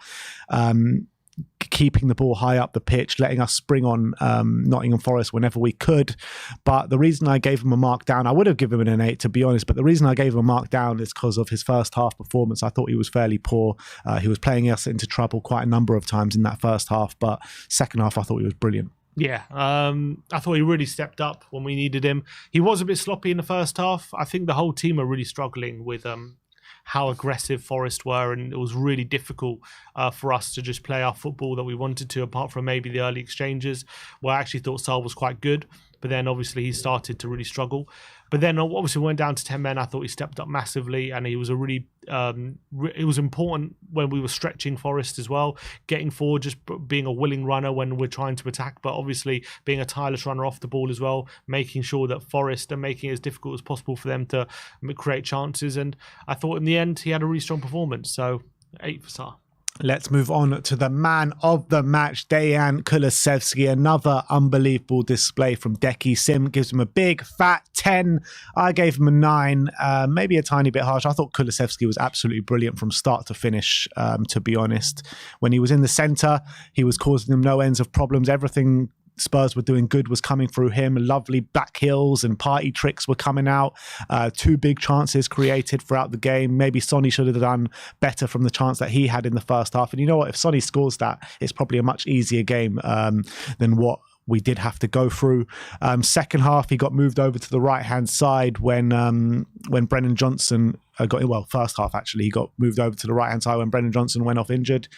keeping the ball high up the pitch, letting us spring on Nottingham Forest whenever we could. But the reason I gave him a mark down, I would have given him an 8 to be honest, but the reason I gave him a mark down is because of his first half performance. I thought he was fairly poor. He was playing us into trouble quite a number of times in that first half, but second half I thought he was brilliant. Yeah, I thought he really stepped up when we needed him. He was a bit sloppy in the first half. I think the whole team are really struggling with how aggressive Forest were, and it was really difficult for us to just play our football that we wanted to, apart from maybe the early exchanges, where I actually thought Sarr was quite good, but then obviously he started to really struggle. But then obviously we went down to 10 men. I thought he stepped up massively, and he was a really it was important when we were stretching Forest as well, getting forward, just being a willing runner when we're trying to attack, but obviously being a tireless runner off the ball as well, making sure that Forest are making it as difficult as possible for them to create chances. And I thought in the end he had a really strong performance, so 8 for Sarr. Let's move on to the man of the match, Dejan Kulusevski. Another unbelievable display from DEKI. Sim gives him a big fat 10. I gave him a 9, maybe a tiny bit harsh. I thought Kulusevski was absolutely brilliant from start to finish, to be honest. When he was in the centre, he was causing them no ends of problems. Everything Spurs were doing good was coming through him. Lovely back heels and party tricks were coming out. 2 big chances created throughout the game. Maybe Sonny should have done better from the chance that he had in the first half. And you know what? If Sonny scores that, it's probably a much easier game than what we did have to go through. Second half, he got moved over to the right-hand side when Brennan Johnson first half actually, he got moved over to the right-hand side when Brennan Johnson went off injured.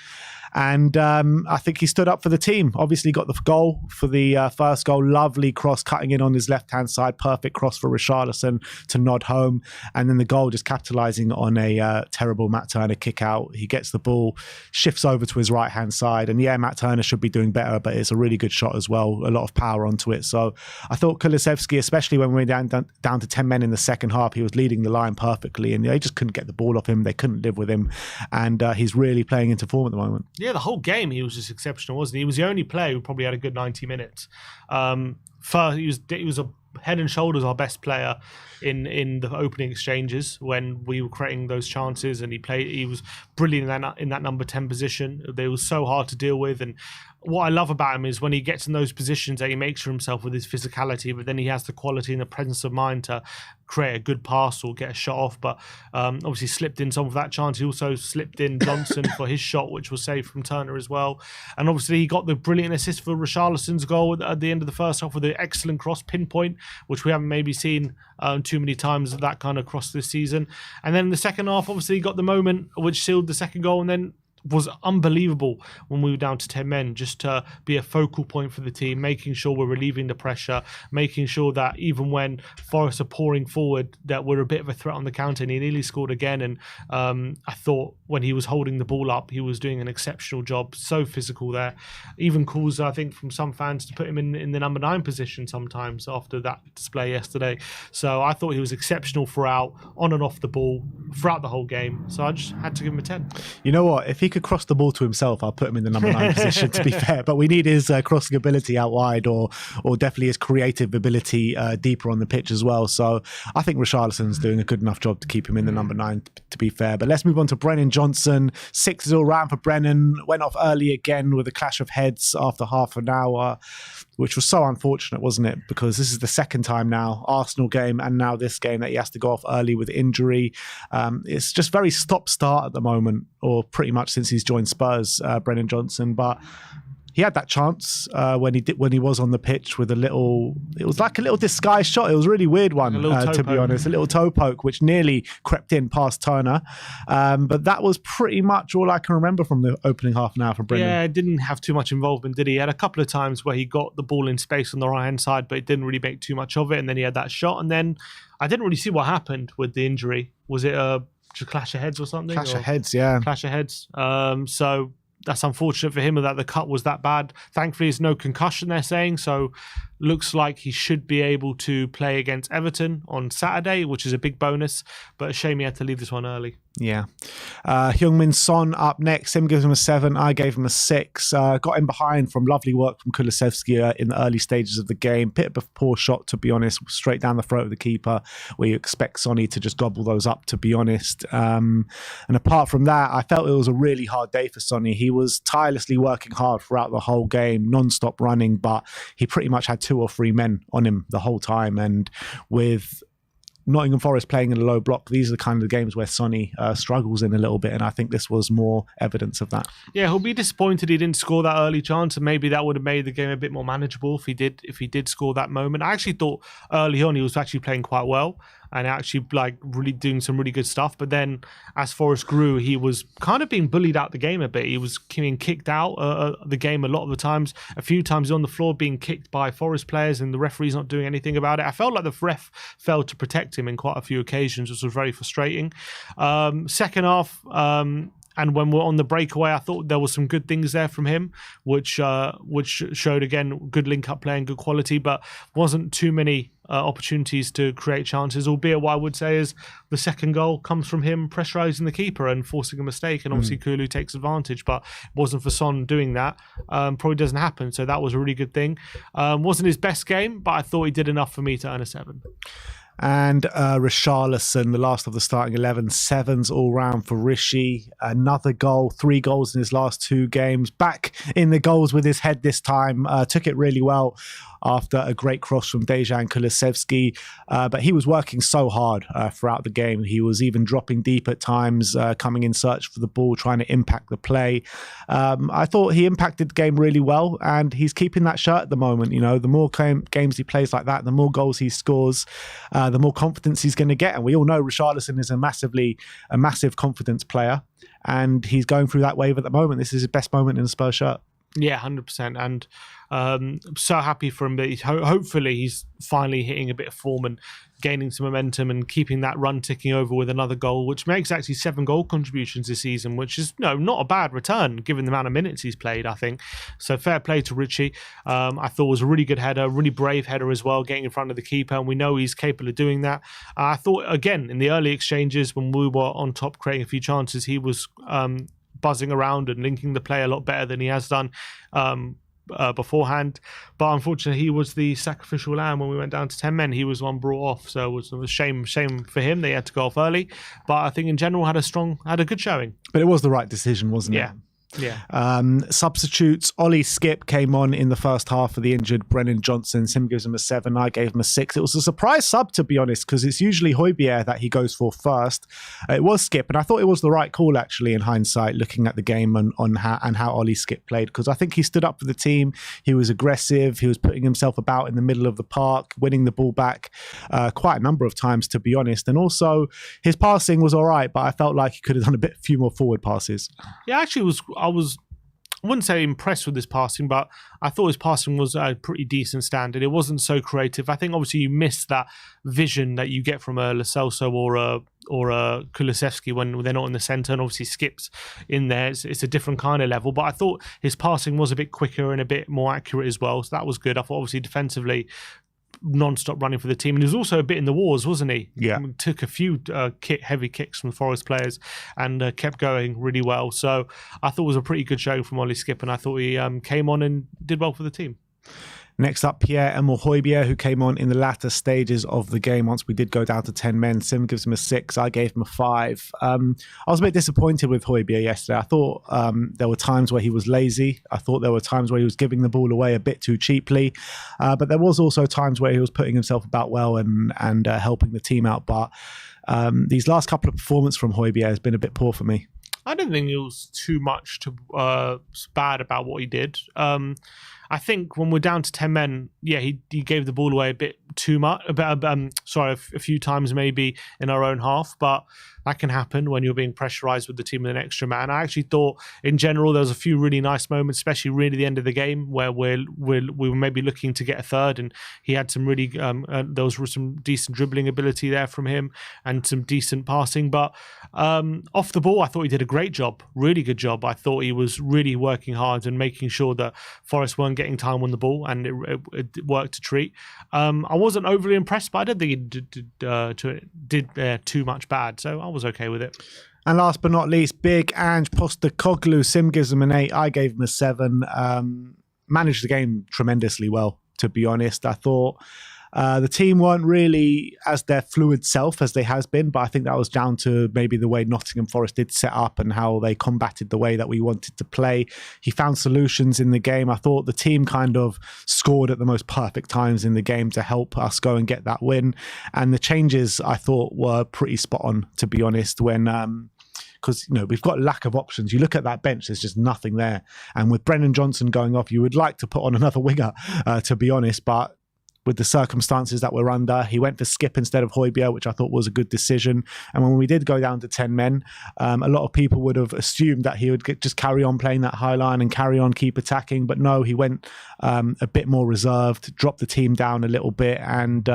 And I think he stood up for the team. Obviously got the goal for the first goal. Lovely cross cutting in on his left-hand side. Perfect cross for Richarlison to nod home. And then the goal just capitalising on a terrible Matt Turner kick out. He gets the ball, shifts over to his right-hand side. And yeah, Matt Turner should be doing better, but it's a really good shot as well. A lot of power onto it. So I thought Kulusevski, especially when we were down to 10 men in the second half, he was leading the line perfectly. And they just couldn't get the ball off him. They couldn't live with him. And he's really playing into form at the moment. Yeah, the whole game he was just exceptional, wasn't he? He was the only player who probably had a good 90 minutes. First, he was a head and shoulders our best player in the opening exchanges when we were creating those chances, and he was brilliant in that number 10 position. They were so hard to deal with, and what I love about him is when he gets in those positions that he makes for himself with his physicality, but then he has the quality and the presence of mind to create a good pass or get a shot off. But obviously slipped in some of that chance. He also slipped in Johnson for his shot, which was saved from Turner as well. And obviously he got the brilliant assist for Richarlison's goal at the end of the first half with the excellent cross pinpoint, which we haven't maybe seen too many times of that kind of cross this season. And then in the second half, obviously he got the moment which sealed the second goal, and then was unbelievable when we were down to 10 men, just to be a focal point for the team, making sure we're relieving the pressure, making sure that even when Forest are pouring forward, that we're a bit of a threat on the counter. And he nearly scored again. And I thought when he was holding the ball up, he was doing an exceptional job. So physical there. Even calls, I think, from some fans to put him in the number 9 position sometimes after that display yesterday. So I thought he was exceptional throughout, on and off the ball, throughout the whole game. So I just had to give him a 10. You know what? If he could cross the ball to himself, I'll put him in the number 9 position, to be fair. But we need his crossing ability out wide, or definitely his creative ability deeper on the pitch as well. So I think Richarlison's doing a good enough job to keep him in the number 9, to be fair. But let's move on to Brennan Johnson. 6-0 round for Brennan. Went off early again with a clash of heads after half an hour, which was so unfortunate, wasn't it? Because this is the second time now, Arsenal game and now this game, that he has to go off early with injury. It's just very stop-start at the moment, or pretty much since he's joined Spurs, Brennan Johnson. But he had that chance when he was on the pitch with it was like a little disguised shot. It was a really weird one, to be honest. A little toe poke, which nearly crept in past Turner. But that was pretty much all I can remember from the opening half an hour for Brennan. Yeah, didn't have too much involvement, did he? He had a couple of times where he got the ball in space on the right-hand side, but it didn't really make too much of it. And then he had that shot. And then I didn't really see what happened with the injury. Was it a clash of heads or something? Clash of heads, yeah. Clash of heads. So that's unfortunate for him that the cut was that bad. Thankfully, it's no concussion, they're saying. So looks like he should be able to play against Everton on Saturday, which is a big bonus. But a shame he had to leave this one early. Yeah. Heung-min Son up next. Sim gives him a 7. I gave him a 6. Got him behind from lovely work from Kulusevski in the early stages of the game. Bit of a poor shot, to be honest, straight down the throat of the keeper, where you expect Sonny to just gobble those up, to be honest. And apart from that, I felt it was a really hard day for Sonny. He was tirelessly working hard throughout the whole game, non-stop running, but he pretty much had 2 or 3 men on him the whole time. And with Nottingham Forest playing in a low block, these are the kind of games where Sonny struggles in a little bit, and I think this was more evidence of that. Yeah, he'll be disappointed he didn't score that early chance, and maybe that would have made the game a bit more manageable if he did score that moment. I actually thought early on he was actually playing quite well and actually really doing some really good stuff. But then as Forest grew, he was kind of being bullied out the game a bit. He was being kicked out the game a lot of the times. A few times on the floor being kicked by Forest players, and the referee's not doing anything about it. I felt like the ref failed to protect him in quite a few occasions, which was very frustrating. Second half, and when we're on the breakaway, I thought there was some good things there from him, which showed, again, good link-up play and good quality, but wasn't too many opportunities to create chances, albeit what I would say is the second goal comes from him pressurising the keeper and forcing a mistake, and obviously Kulu takes advantage, but it wasn't for Son doing that. Probably doesn't happen, so that was a really good thing. Wasn't his best game, but I thought he did enough for me to earn a 7. And Richarlison, the last of the starting 11, 7s all round for Rishi. Another goal, 3 goals in his last 2 games. Back in the goals with his head this time. Took it really well after a great cross from Dejan Kulusevski. But he was working so hard throughout the game. He was even dropping deep at times, coming in search for the ball, trying to impact the play. I thought he impacted the game really well, and he's keeping that shirt at the moment. You know, the more games he plays like that, the more goals he scores. the more confidence he's going to get. And we all know Richarlison is a massive confidence player, and he's going through that wave at the moment. This is his best moment in the Spurs shirt. Yeah, 100%. And so happy for him that hopefully he's finally hitting a bit of form and gaining some momentum and keeping that run ticking over with another goal, which makes actually 7 goal contributions this season, which is not a bad return given the amount of minutes he's played, I think. So fair play to Richie. I thought it was a really good header, really brave header as well, getting in front of the keeper, and we know he's capable of doing that. I thought, again, in the early exchanges when we were on top creating a few chances, he was buzzing around and linking the play a lot better than he has done beforehand. But unfortunately, he was the sacrificial lamb when we went down to 10 men. He was one brought off, so it was a shame for him. They had to go off early, but I think in general had a good showing. But it was the right decision, wasn't it? Yeah. Substitutes. Ollie Skip came on in the first half for the injured Brennan Johnson. Sim gives him a 7. I gave him a 6. It was a surprise sub, to be honest, because it's usually Højbjerg that he goes for first. It was Skip, and I thought it was the right call, actually, in hindsight, looking at the game and how Ollie Skip played, because I think he stood up for the team. He was aggressive. He was putting himself about in the middle of the park, winning the ball back quite a number of times, to be honest. And also, his passing was all right, but I felt like he could have done few more forward passes. Yeah, actually, I wouldn't say impressed with his passing, but I thought his passing was a pretty decent standard. It wasn't so creative. I think obviously you miss that vision that you get from a Lo Celso or a Kulusevski when they're not in the centre, and obviously Skip's in there. It's a different kind of level, but I thought his passing was a bit quicker and a bit more accurate as well, so that was good. I thought obviously defensively, non-stop running for the team, and he was also a bit in the wars, wasn't he? Yeah, took a few heavy kicks from Forest players and kept going really well. So I thought it was a pretty good show from Ollie Skip, and I thought he came on and did well for the team. Next up, Pierre-Emile Højbjerg, who came on in the latter stages of the game once we did go down to 10 men. Sim gives him a 6. I gave him a 5. I was a bit disappointed with Højbjerg yesterday. I thought there were times where he was lazy. I thought there were times where he was giving the ball away a bit too cheaply. But there was also times where he was putting himself about well and helping the team out. But these last couple of performances from Højbjerg has been a bit poor for me. I don't think it was too much bad about what he did. I think when we're down to 10 men, yeah, he gave the ball away a bit too much, a few times maybe in our own half, but that can happen when you're being pressurized with the team with an extra man. I actually thought in general there was a few really nice moments, especially really the end of the game where we were maybe looking to get a third, and he had some really there was some decent dribbling ability there from him and some decent passing. But off the ball, I thought he did a great job, really good job. I thought he was really working hard and making sure that Forest weren't getting time on the ball, and it worked a treat. I wasn't overly impressed, but I don't think he did too much bad, so I was okay with it. And last but not least, Big Ange Postecoglou. Sim gives him an 8. I gave him a 7. Managed the game tremendously well, to be honest. I thought the team weren't really as their fluid self as they has been, but I think that was down to maybe the way Nottingham Forest did set up and how they combated the way that we wanted to play. He found solutions in the game. I thought the team kind of scored at the most perfect times in the game to help us go and get that win. And the changes I thought were pretty spot on, to be honest, when because we've got lack of options. You look at that bench, there's just nothing there. And with Brennan Johnson going off, you would like to put on another winger, to be honest, but with the circumstances that we're under, he went for Skip instead of Højbjerg, which I thought was a good decision. And when we did go down to 10 men, a lot of people would have assumed that he would just carry on playing that high line and carry on keep attacking. But no, he went a bit more reserved, dropped the team down a little bit, and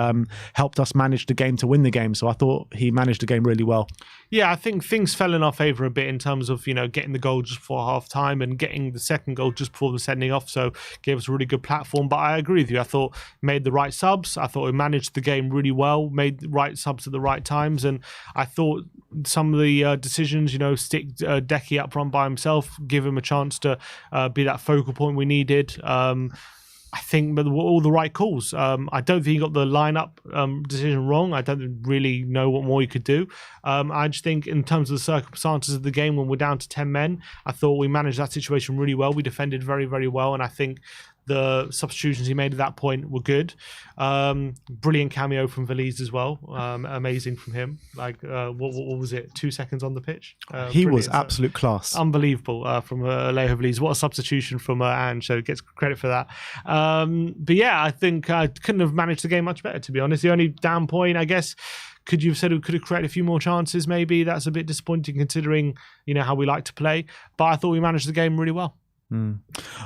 helped us manage the game to win the game. So I thought he managed the game really well. Yeah, I think things fell in our favour a bit in terms of, getting the goal just before half time and getting the second goal just before the sending off. So gave us a really good platform. But I agree with you. I thought made the right subs. I thought we managed the game really well, made the right subs at the right times. And I thought some of the decisions, stick DEKI up front by himself, give him a chance to be that focal point we needed. I think but all the right calls. I don't think he got the lineup decision wrong. I don't really know what more he could do. I just think in terms of the circumstances of the game when we're down to 10 men, I thought we managed that situation really well. We defended very, very well, and I think The substitutions he made at that point were good. Brilliant cameo from Veliz as well. Amazing from him. Like, what was it? 2 seconds on the pitch? He was absolute class. Unbelievable from Alejo Veliz. What a substitution from Ange, so gets credit for that. But yeah, I think I couldn't have managed the game much better, to be honest. The only down point, I guess, could you have said we could have created a few more chances? Maybe that's a bit disappointing considering, how we like to play. But I thought we managed the game really well.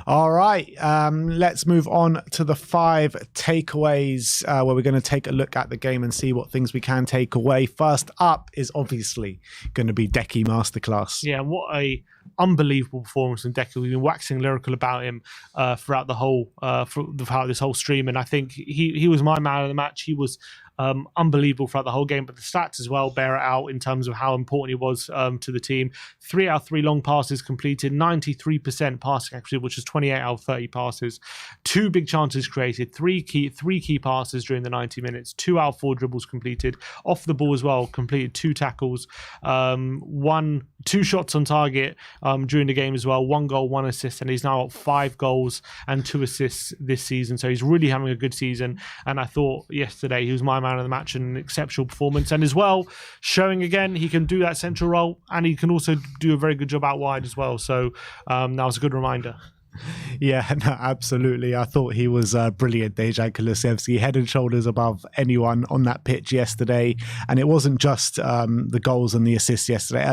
All right, let's move on to the 5 takeaways where we're going to take a look at the game and see what things we can take away. First up is obviously going to be DEKI Masterclass. Yeah, what a unbelievable performance from DEKI. We've been waxing lyrical about him throughout the whole throughout this whole stream, and I think he was my man of the match. He was unbelievable throughout the whole game, but the stats as well bear it out in terms of how important he was to the team. 3 out of 3 long passes completed, 93% passing accuracy, which is 28 out of 30 passes. 2 big chances created, 3 key passes during the 90 minutes, 2 out of 4 dribbles completed. Off the ball as well, completed 2 tackles, 2 shots on target during the game as well, 1 goal, 1 assist, and he's now at 5 goals and 2 assists this season. So he's really having a good season, and I thought yesterday he was my man of the match and an exceptional performance, and as well showing again he can do that central role and he can also do a very good job out wide as well. So that was a good reminder. Yeah, no, absolutely. I thought he was brilliant, Dejan Kulusevski, head and shoulders above anyone on that pitch yesterday. And it wasn't just the goals and the assists yesterday.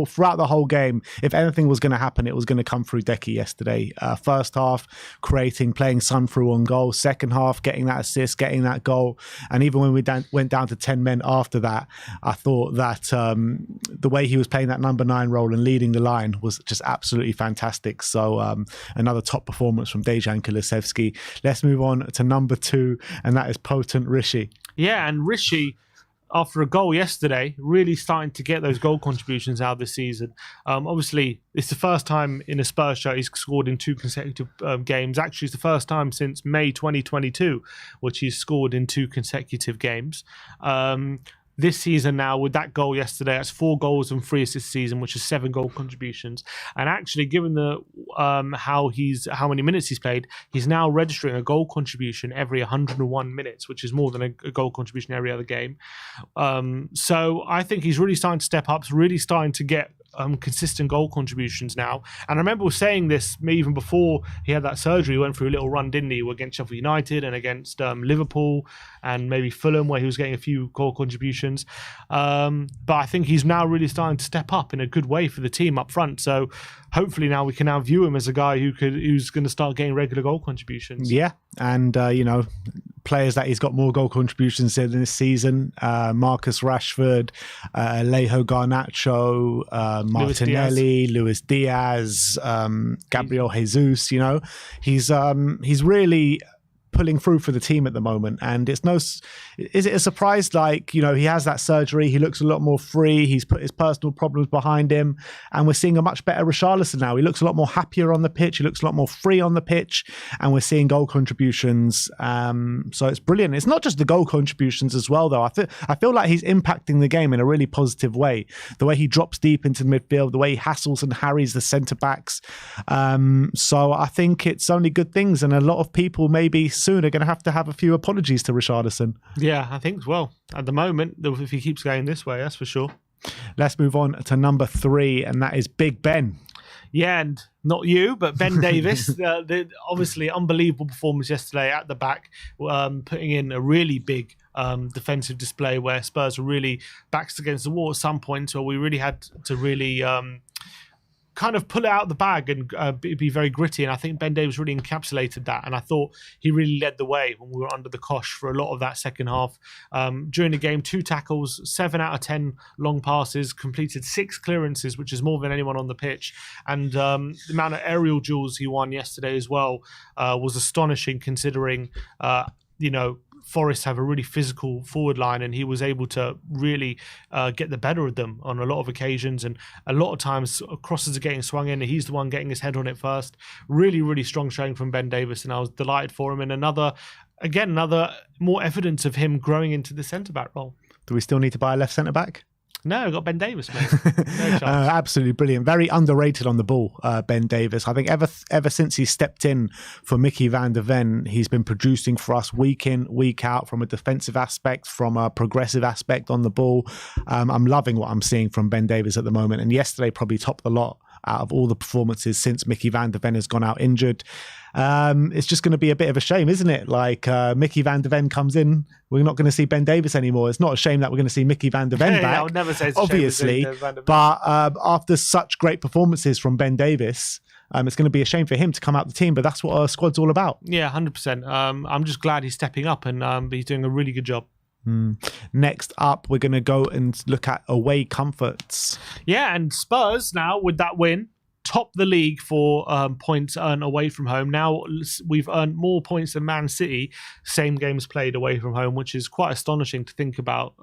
Throughout the whole game, if anything was going to happen, it was going to come through DEKI yesterday. First half, playing Sun through on goal. Second half, getting that assist, getting that goal. And even when we went down to 10 men after that, I thought that the way he was playing that number 9 role and leading the line was just absolutely fantastic. So another top performance from Dejan Kulusevski. Let's move on to number 2, and that is potent Rishi. Yeah, and Rishi, after a goal yesterday, really starting to get those goal contributions out this season. Obviously, it's the first time in a Spurs shirt he's scored in 2 consecutive games. Actually, it's the first time since May 2022, which he's scored in 2 consecutive games. This season now, with that goal yesterday, that's 4 goals and 3 assists season, which is 7 goal contributions. And actually, given the how many minutes he's played, he's now registering a goal contribution every 101 minutes, which is more than a goal contribution every other game. So I think he's really starting to step up, really starting to get consistent goal contributions now. And I remember saying this even before he had that surgery. He went through a little run, didn't he, against Sheffield United and against Liverpool and maybe Fulham, where he was getting a few goal contributions. But I think he's now really starting to step up in a good way for the team up front. So hopefully now we can now view him as a guy who's going to start getting regular goal contributions. Yeah, and players that he's got more goal contributions in this season: Marcus Rashford, Alejo Garnacho, Martinelli, Luis Diaz, Gabriel Jesus. He's really pulling through for the team at the moment, and is it a surprise? Like, he has that surgery, he looks a lot more free, he's put his personal problems behind him, and we're seeing a much better Richarlison now. He looks a lot more happier on the pitch, he looks a lot more free on the pitch, and we're seeing goal contributions. So it's brilliant. It's not just the goal contributions as well, though. I feel like he's impacting the game in a really positive way. The way he drops deep into the midfield, the way he hassles and harries the centre backs. So I think it's only good things, and a lot of people maybe soon are going to have a few apologies to Richarlison. Yeah, I think, well, at the moment, if he keeps going this way, that's for sure. Let's move on to number 3, and that is Big Ben. Yeah, and not you, but Ben Davies. Obviously, unbelievable performance yesterday at the back, putting in a really big defensive display where Spurs were really backs against the wall at some point, where we really had to really kind of pull it out of the bag and be very gritty. And I think Ben Davies really encapsulated that. And I thought he really led the way when we were under the cosh for a lot of that second half. During the game, 2 tackles, 7 out of 10 long passes, completed 6 clearances, which is more than anyone on the pitch. And the amount of aerial duels he won yesterday as well was astonishing, considering, Forest have a really physical forward line, and he was able to really get the better of them on a lot of occasions, and a lot of times crosses are getting swung in and he's the one getting his head on it first. Really, really strong showing from Ben Davies, and I was delighted for him, and another more evidence of him growing into the centre-back role. Do we still need to buy a left centre-back? No, got Ben Davis, mate. No chance. Absolutely brilliant. Very underrated on the ball, Ben Davis. I think ever since he stepped in for Mickey van der Ven, he's been producing for us week in, week out, from a defensive aspect, from a progressive aspect on the ball. I'm loving what I'm seeing from Ben Davis at the moment. And yesterday probably topped the lot out of all the performances since Mickey van der Ven has gone out injured. It's just going to be a bit of a shame, isn't it? Like Mickey van der Ven comes in, we're not going to see Ben Davis anymore. It's not a shame that we're going to see Mickey van der Ven back. I would never say it's obviously, a shame but after such great performances from Ben Davis, it's going to be a shame for him to come out the team. But that's what our squad's all about. Yeah, 100%. I'm just glad he's stepping up, and he's doing a really good job. Next up, we're going to go and look at away comforts. Yeah, and Spurs now, with that win, top the league for points earned away from home. Now we've earned more points than Man City, same games played away from home, which is quite astonishing to think about,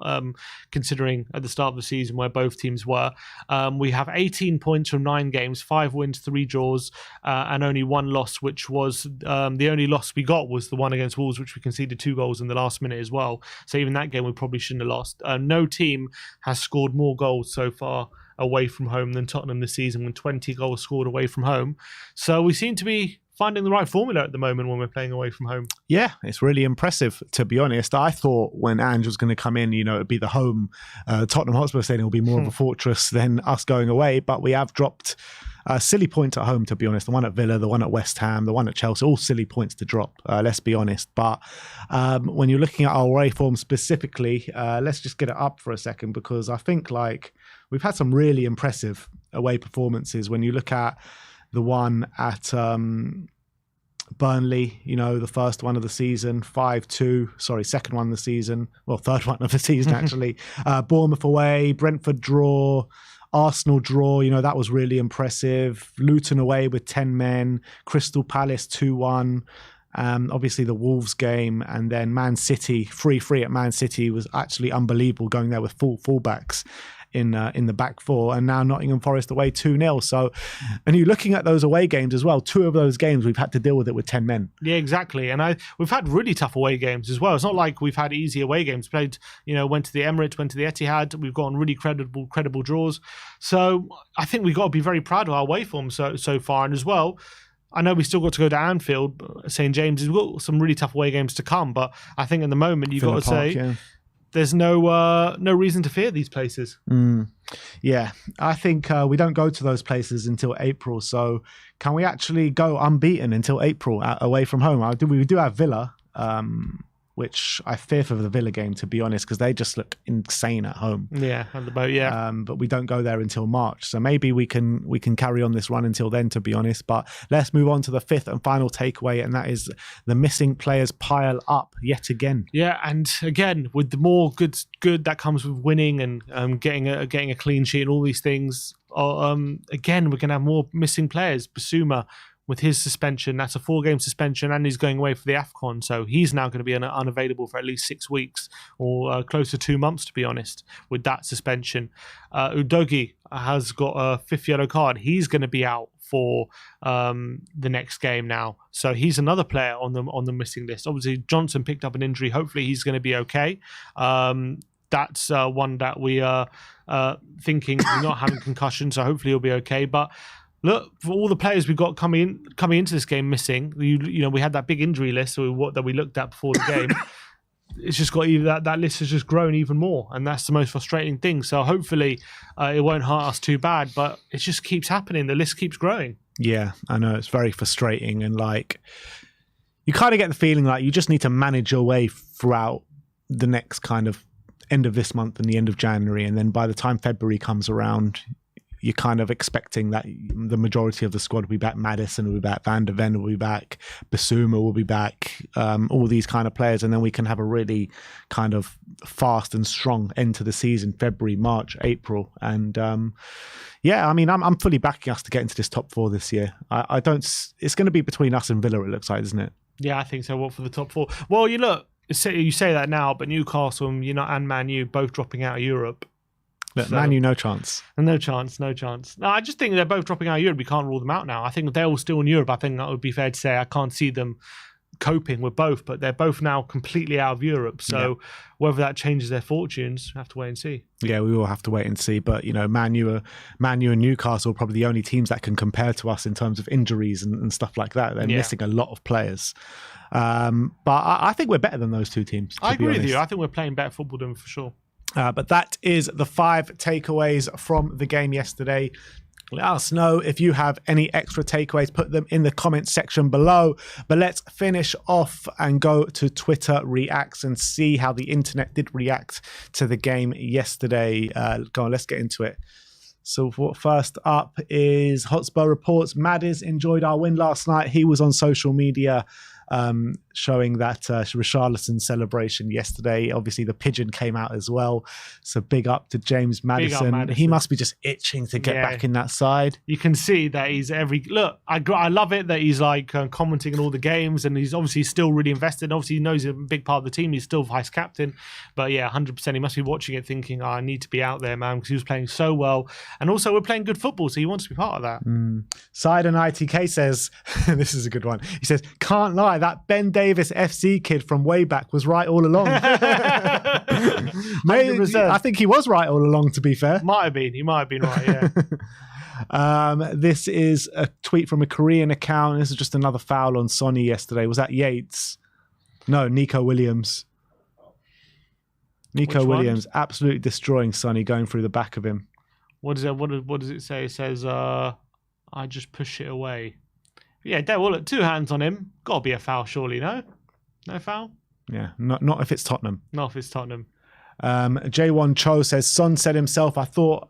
considering at the start of the season where both teams were. We have 18 points from 9 games, 5 wins, 3 draws, and only 1 loss, which was the only loss we got was the one against Wolves, which we conceded 2 goals in the last minute as well. So even that game we probably shouldn't have lost. No team has scored more goals so far away from home than Tottenham this season, when 20 goals scored away from home. So we seem to be finding the right formula at the moment when we're playing away from home. Yeah, it's really impressive, to be honest. I thought when Ange was going to come in, it'd be the home Tottenham Hotspur Stadium will be more of a fortress than us going away, but we have dropped silly points at home, to be honest. The one at Villa, the one at West Ham, the one at Chelsea, all silly points to drop, let's be honest. But when you're looking at our away form specifically, let's just get it up for a second, because I think we've had some really impressive away performances. When you look at the one at Burnley, the first one of the season, 5-2, second one of the season, third one of the season actually. Bournemouth away, Brentford draw, Arsenal draw, that was really impressive. Luton away with 10 men, Crystal Palace 2-1. Obviously the Wolves game, and then Man City 3-3 at Man City was actually unbelievable, going there with fullbacks in the back four, and now Nottingham Forest away 2-0. So, and you're looking at those away games as well. 2 of those games we've had to deal with it with 10 men. Yeah, exactly. And we've had really tough away games as well. It's not like we've had easy away games. Played, went to the Emirates, went to the Etihad. We've gotten really credible draws. So I think we've got to be very proud of our away form so far. And as well, I know we still got to go to Anfield, St James. We've got some really tough away games to come, but I think at the moment you've got to say there's no reason to fear these places. Yeah, I think we don't go to those places until April. So can we actually go unbeaten until April away from home? We do have Villa, which I fear for the Villa game, to be honest, because they just look insane at home. Yeah, on the boat, yeah. But we don't go there until March. So maybe we can carry on this run until then, to be honest. But let's move on to the 5th and final takeaway, and that is the missing players pile up yet again. Yeah, and again, with the more good that comes with winning and getting a clean sheet and all these things, again, we're going to have more missing players. Basuma, with his suspension, that's a 4-game suspension, and he's going away for the AFCON. So he's now going to be unavailable for at least 6 weeks, or close to 2 months, to be honest, with that suspension. Udogie has got a 5th yellow card. He's going to be out for the next game now. So he's another player on the missing list. Obviously, Johnson picked up an injury. Hopefully he's going to be okay. That's one that we are thinking we're not having concussion, so hopefully he'll be okay. But look, for all the players we've got coming into this game missing, we had that big injury list that we looked at before the game. It's just got that list has just grown even more, and that's the most frustrating thing. So hopefully it won't hurt us too bad, but it just keeps happening. The list keeps growing. Yeah, I know, it's very frustrating, and you kind of get the feeling like you just need to manage your way throughout the next kind of end of this month and the end of January, and then by the time February comes around, you're kind of expecting that the majority of the squad will be back. Maddison will be back, Van der Ven will be back, Basuma will be back, all these kind of players, and then we can have a really kind of fast and strong end to the season, February, March, April. And I'm fully backing us to get into this top 4 this year. It's going to be between us and Villa, it looks like, isn't it? Yeah, I think so. What for the top 4? Well, you say that now, but Newcastle and Man U both dropping out of Europe. Look, Man U, no chance. No chance. No, I just think they're both dropping out of Europe. We can't rule them out now. I think they're all still in Europe. I think that would be fair to say. I can't see them coping with both, but they're both now completely out of Europe. So whether that changes their fortunes, we have to wait and see. Yeah, we will have to wait and see. But, Man U and Newcastle are probably the only teams that can compare to us in terms of injuries and stuff like that. They're missing a lot of players. But I think we're better than those two teams. I agree with you. I think we're playing better football than them for sure. But that is the 5 takeaways from the game yesterday. Let us know if you have any extra takeaways. Put them in the comments section below. But let's finish off and go to Twitter Reacts and see how the internet did react to the game yesterday. Go on, let's get into it. So first up is Hotspur Reports. Maddiz enjoyed our win last night. He was on social media showing that Richarlison's celebration yesterday. Obviously, the pigeon came out as well. So big up to James Maddison. He must be just itching to get back in that side. You can see that he's I love it that he's like commenting on all the games, and he's obviously still really invested. Obviously, he knows he's a big part of the team. He's still vice captain. But yeah, 100%. He must be watching it thinking, I need to be out there, man, because he was playing so well. And also, we're playing good football, so he wants to be part of that. Sidon ITK says, this is a good one. He says, can't lie, that Ben Davis FC kid from way back was right all along. Maybe, I think he was right all along, to be fair. Might have been. He might have been right, yeah. This is a tweet from a Korean account. This is just another foul on Sonny yesterday. Was that Yates? No, Nico Williams. Nico Williams absolutely destroying Sonny, going through the back of him. What does it say? It says, I just push it away. Yeah, well, look, 2 hands on him. Got to be a foul, surely, no? No foul? Yeah, not if it's Tottenham. Not if it's Tottenham. J1 Cho says, Son said himself, I thought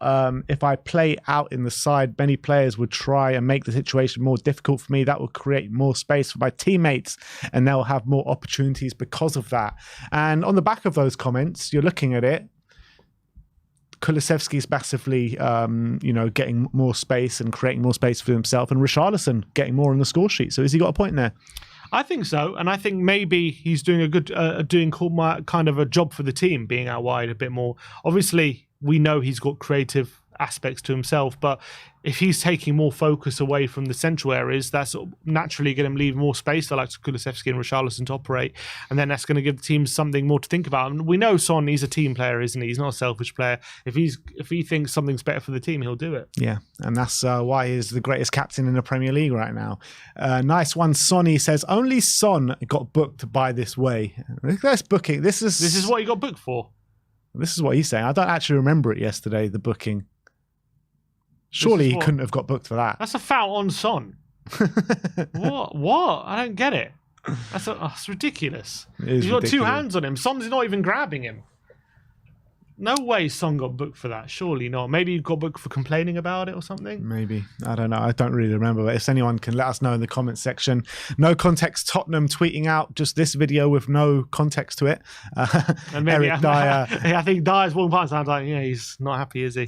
if I play out in the side, many players would try and make the situation more difficult for me. That would create more space for my teammates, and they'll have more opportunities because of that. And on the back of those comments, you're looking at it, Kulusevski's massively, getting more space and creating more space for himself, and Richarlison getting more on the score sheet. So has he got a point there? I think so, and I think maybe he's doing a good, kind of a job for the team, being out wide a bit more. Obviously, we know he's got creative aspects to himself, but if he's taking more focus away from the central areas, that's naturally going to leave more space for like Kulusevski and Richarlison to operate, and then that's going to give the team something more to think about. And we know Son, he's a team player, isn't he? He's not a selfish player. If he thinks something's better for the team, he'll do it. Yeah, and that's why he's the greatest captain in the Premier League right now. Nice one, Sonny says, only Son got booked by this way. That's booking. This is what he got booked for. This is what he's saying. I don't actually remember it yesterday, the booking. Surely he couldn't have got booked for that. That's a foul on Son. What? I don't get it. That's ridiculous. He's got 2 hands on him. Son's not even grabbing him. No way Son got booked for that. Surely not. Maybe he got booked for complaining about it or something. Maybe. I don't know. I don't really remember. But if anyone can let us know in the comments section. No Context Tottenham tweeting out just this video with no context to it. And maybe Eric Dyer. I think Dyer's walking past and I was like, yeah, he's not happy, is he?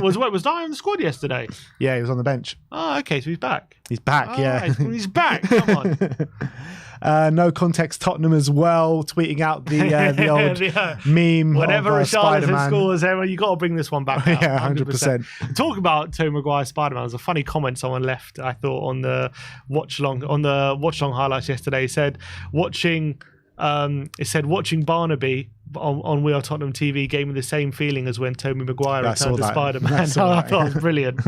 Was Dyer in the squad yesterday? Yeah, he was on the bench. Oh, okay. So he's back. He's back, yeah. Right. He's back. Come on. No Context Tottenham as well, tweeting out the old meme. Whenever Richarlison scores, you got to bring this one back out. Yeah, 100%. Talk about Tobey Maguire Spider-Man. It was a funny comment someone left, I thought, on the watch long highlights yesterday. It said watching Barnaby on We Are Tottenham TV gave me the same feeling as when Tobey Maguire returned to Spider-Man. I thought it was brilliant.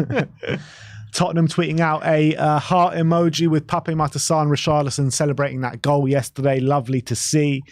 Tottenham tweeting out a heart emoji with Pape Matar and Richarlison celebrating that goal yesterday. Lovely to see.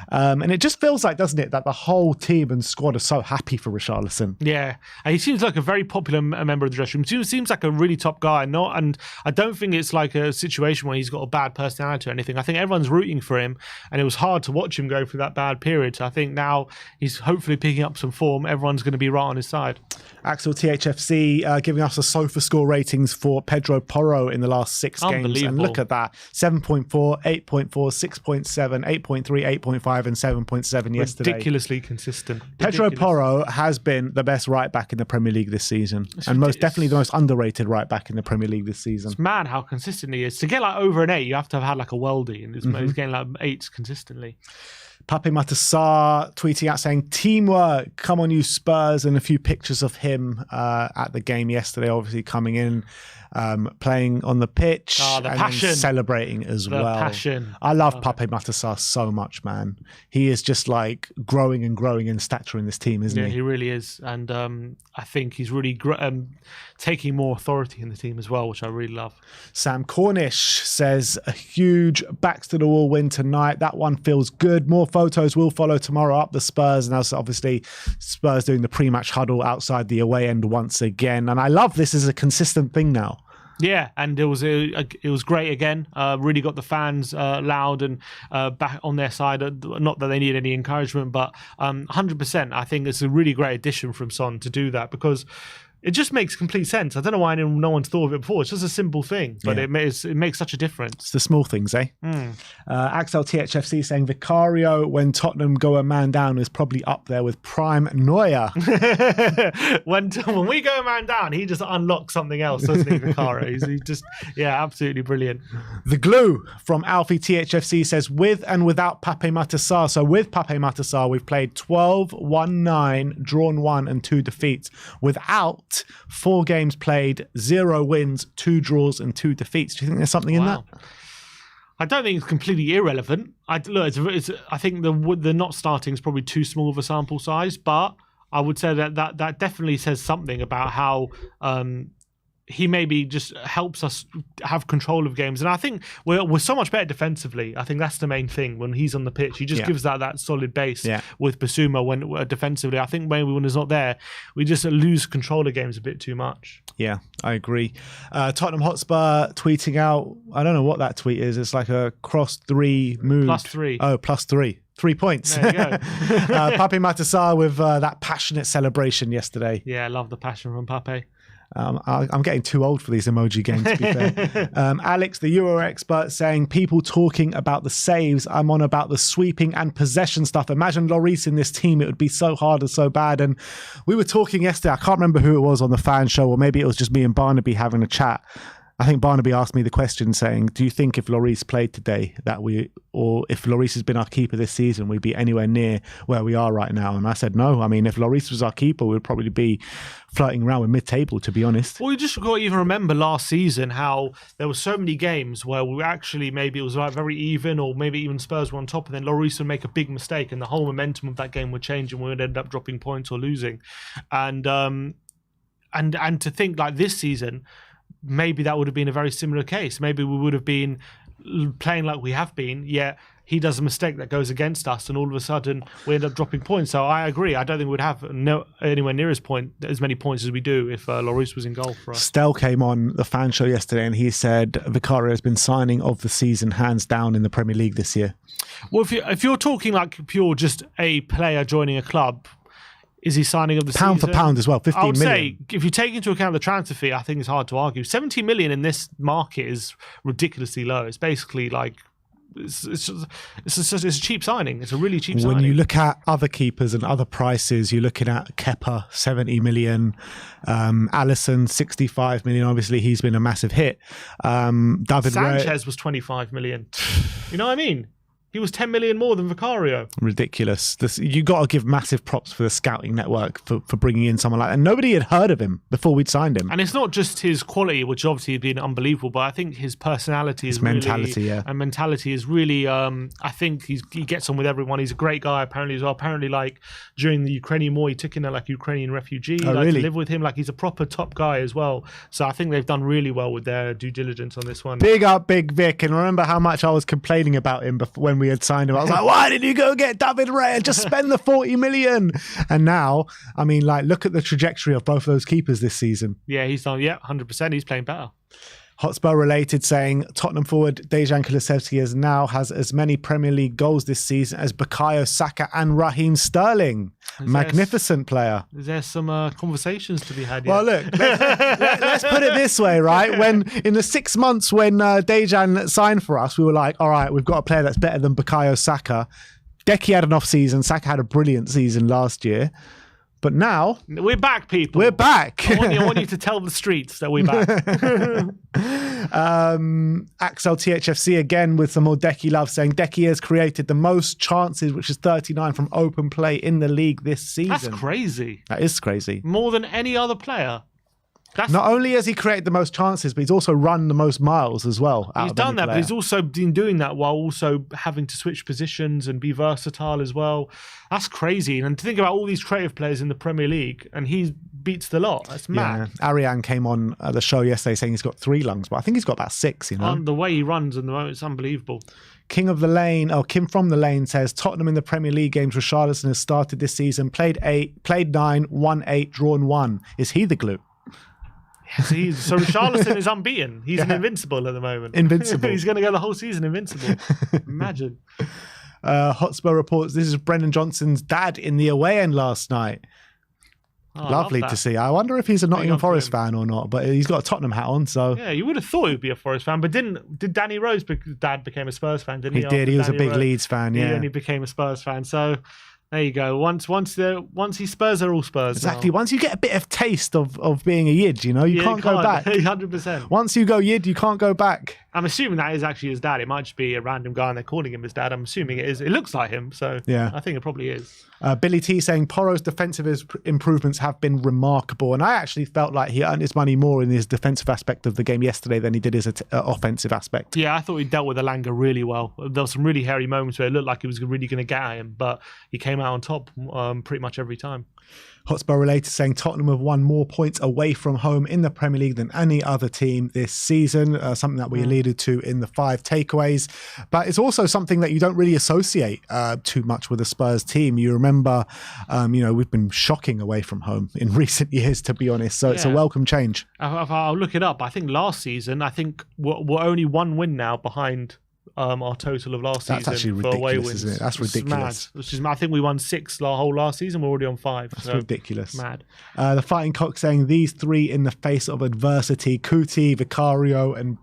And it just feels like, doesn't it, that the whole team and squad are so happy for Richarlison. Yeah. And he seems like a very popular member of the dressing room. Seems like a really top guy. And I don't think it's like a situation where he's got a bad personality or anything. I think everyone's rooting for him, and it was hard to watch him go through that bad period. So I think now he's hopefully picking up some form. Everyone's going to be right on his side. Axel THFC giving us a SofaScore ratings for Pedro Porro in the last 6 games. And look at that. 7.4, 8.4, 6.7, 8.3, 8.5 and 7.7 yesterday. Ridiculously consistent. Pedro Porro has been the best right back in the Premier League this season. And most definitely the most underrated right back in the Premier League this season. It's mad how consistent he is. To get like over an 8, you have to have had like a worldie. And he's getting like 8s consistently. Pape Matar tweeting out saying, teamwork, come on you Spurs, and a few pictures of him at the game yesterday, obviously coming in, playing on the pitch the and passion. then celebrating as The well. passion. I love Pape Matar so much, man. He is just like growing and growing in stature in this team, isn't Yeah, he? he really is. And I think he's really taking more authority in the team as well, which I really love. Sam Cornish says, a huge backs to the wall win tonight. That one feels good. More photos will follow tomorrow up the Spurs. And that's obviously Spurs doing the pre-match huddle outside the away end once again. And I love this as a consistent thing now. Yeah, and it was great again. Really got the fans loud and back on their side. Not that they need any encouragement, but 100%. I think it's a really great addition from Son to do that, because it just makes complete sense. I don't know why no one's thought of it before. It's just a simple thing, but it makes such a difference. It's the small things, eh? Axel THFC saying Vicario, when Tottenham go a man down, is probably up there with prime Neuer. when we go a man down, he just unlocks something else, doesn't he, Vicario? He's just, absolutely brilliant. The glue from Alfie THFC says, with and without Pape Matar. So with Pape Matar, we've played 12, 1-9, drawn 1 and 2 defeats. Without, 4 games played, 0 wins, 2 draws and 2 defeats. Do you think there's something in that? I don't think it's completely irrelevant. I think the not starting is probably too small of a sample size, but I would say that definitely says something about how he maybe just helps us have control of games. And I think we're so much better defensively. I think that's the main thing. When he's on the pitch, he just gives that solid base with Basuma when defensively. I think maybe when he's not there, we just lose control of games a bit too much. Yeah, I agree. Tottenham Hotspur tweeting out, I don't know what that tweet is. It's like a cross 3 move. +3. Oh, +3. 3 points. There you go. Pape Matar with that passionate celebration yesterday. Yeah, I love the passion from Pape. I'm getting too old for these emoji games, to be fair. Alex, the Euro expert, saying, people talking about the saves. I'm on about the sweeping and possession stuff. Imagine Lloris in this team. It would be so hard and so bad. And we were talking yesterday. I can't remember who it was on the fan show, or maybe it was just me and Barnaby having a chat. I think Barnaby asked me the question saying, do you think if Lloris played today or if Lloris has been our keeper this season, we'd be anywhere near where we are right now? And I said, no. I mean, if Lloris was our keeper, we'd probably be flirting around with mid-table, to be honest. Well, you just got to even remember last season how there were so many games where we actually, maybe it was like very even, or maybe even Spurs were on top, and then Lloris would make a big mistake and the whole momentum of that game would change and we would end up dropping points or losing. And to think like this season, maybe that would have been a very similar case. Maybe we would have been playing like we have been, yet he does a mistake that goes against us and all of a sudden we end up dropping points. So I agree. I don't think we'd have anywhere near as many points as we do if Lloris was in goal for us. Stell came on the fan show yesterday and he said Vicario has been signing of the season hands down in the Premier League this year. Well, if you're talking like pure just a player joining a club, is he signing of the pound season? For pound as well, 15 I would million. say, if you take into account the transfer fee, I think it's hard to argue. 70 million in this market is ridiculously low. It's basically like, it's a cheap signing. It's a really cheap signing. When you look at other keepers and other prices, you're looking at Kepa, 70 million, Alisson, 65 million. Obviously, he's been a massive hit. David Sanchez was 25 million. You know what I mean? He was 10 million more than Vicario. Ridiculous. You got to give massive props for the scouting network for bringing in someone like that. And nobody had heard of him before we'd signed him. And it's not just his quality, which obviously has been unbelievable, but I think his personality is mentality, and mentality is really, I think he gets on with everyone. He's a great guy apparently as well. Apparently, like during the Ukrainian war, he took in a Ukrainian refugee to live with him. Like he's a proper top guy as well. So I think they've done really well with their due diligence on this one. Big up Big Vic. And remember how much I was complaining about him when we had signed him. I was like, why did you go get David Raya? Just spend the 40 million. And now, I mean, like, look at the trajectory of both those keepers this season. Yeah, he's done, 100%. He's playing better. Hotspur related saying Tottenham forward Dejan Kulusevski has as many Premier League goals this season as Bukayo Saka and Raheem Sterling. Magnificent player. Is there some conversations to be had yet? Well, look, let's put it this way, right? When in the 6 months when Dejan signed for us, we were like, all right, we've got a player that's better than Bukayo Saka. DEKI had an off season. Saka had a brilliant season last year. But now we're back, people. we're back. I want you to tell the streets that we're back. Axel THFC again with some more DEKI love, saying DEKI has created the most chances, which is 39 from open play in the league this season. That's crazy. That is crazy. More than any other player. Not only has he created the most chances, but he's also run the most miles as well. He's done that, but he's also been doing that while also having to switch positions and be versatile as well. That's crazy. And to think about all these creative players in the Premier League, and he beats the lot. That's mad. Yeah. Ariane came on the show yesterday saying he's got 3 lungs, but I think he's got about 6, you know. The way he runs in the moment, it's unbelievable. Kim from the Lane says, Tottenham in the Premier League games, Richarlison has started this season, played 9, won 8, drawn 1. Is he the glue? So Richarlison is unbeaten. He's an invincible at the moment. Invincible. He's going to go the whole season invincible. Imagine. Hotspur reports this is Brendan Johnson's dad in the away end last night. Oh, Lovely to see. I wonder if he's a Nottingham Forest fan or not, but he's got a Tottenham hat on, so... Yeah, you would have thought he would be a Forest fan, but did Danny Rose, dad became a Spurs fan, didn't he? He did. He was a big Leeds fan, yeah. He only became a Spurs fan, so... There you go. Once he's Spurs, they're all Spurs. Exactly. Now. Once you get a bit of taste of being a Yid, you know, you can't go back. 100%. Once you go Yid, you can't go back. I'm assuming that is actually his dad. It might just be a random guy and they're calling him his dad. I'm assuming it is. It looks like him, so yeah. I think it probably is. Billy T saying Porro's defensive improvements have been remarkable, and I actually felt like he earned his money more in his defensive aspect of the game yesterday than he did his offensive aspect. Yeah, I thought he dealt with Elanga really well. There were some really hairy moments where it looked like he was really going to get at him, but he came out on top pretty much every time. Hotspur related saying Tottenham have won more points away from home in the Premier League than any other team this season, something that we alluded to in the 5 takeaways. But it's also something that you don't really associate too much with a Spurs team. You remember, we've been shocking away from home in recent years, to be honest. So it's a welcome change. I'll look it up. I think last season, we're only 1 win now behind our total of last season. That's actually ridiculous, isn't it? That's ridiculous. I think we won 6 the whole last season. We're already on 5. That's ridiculous. Mad. The Fighting Cock saying these 3 in the face of adversity: Kuti, Vicario, and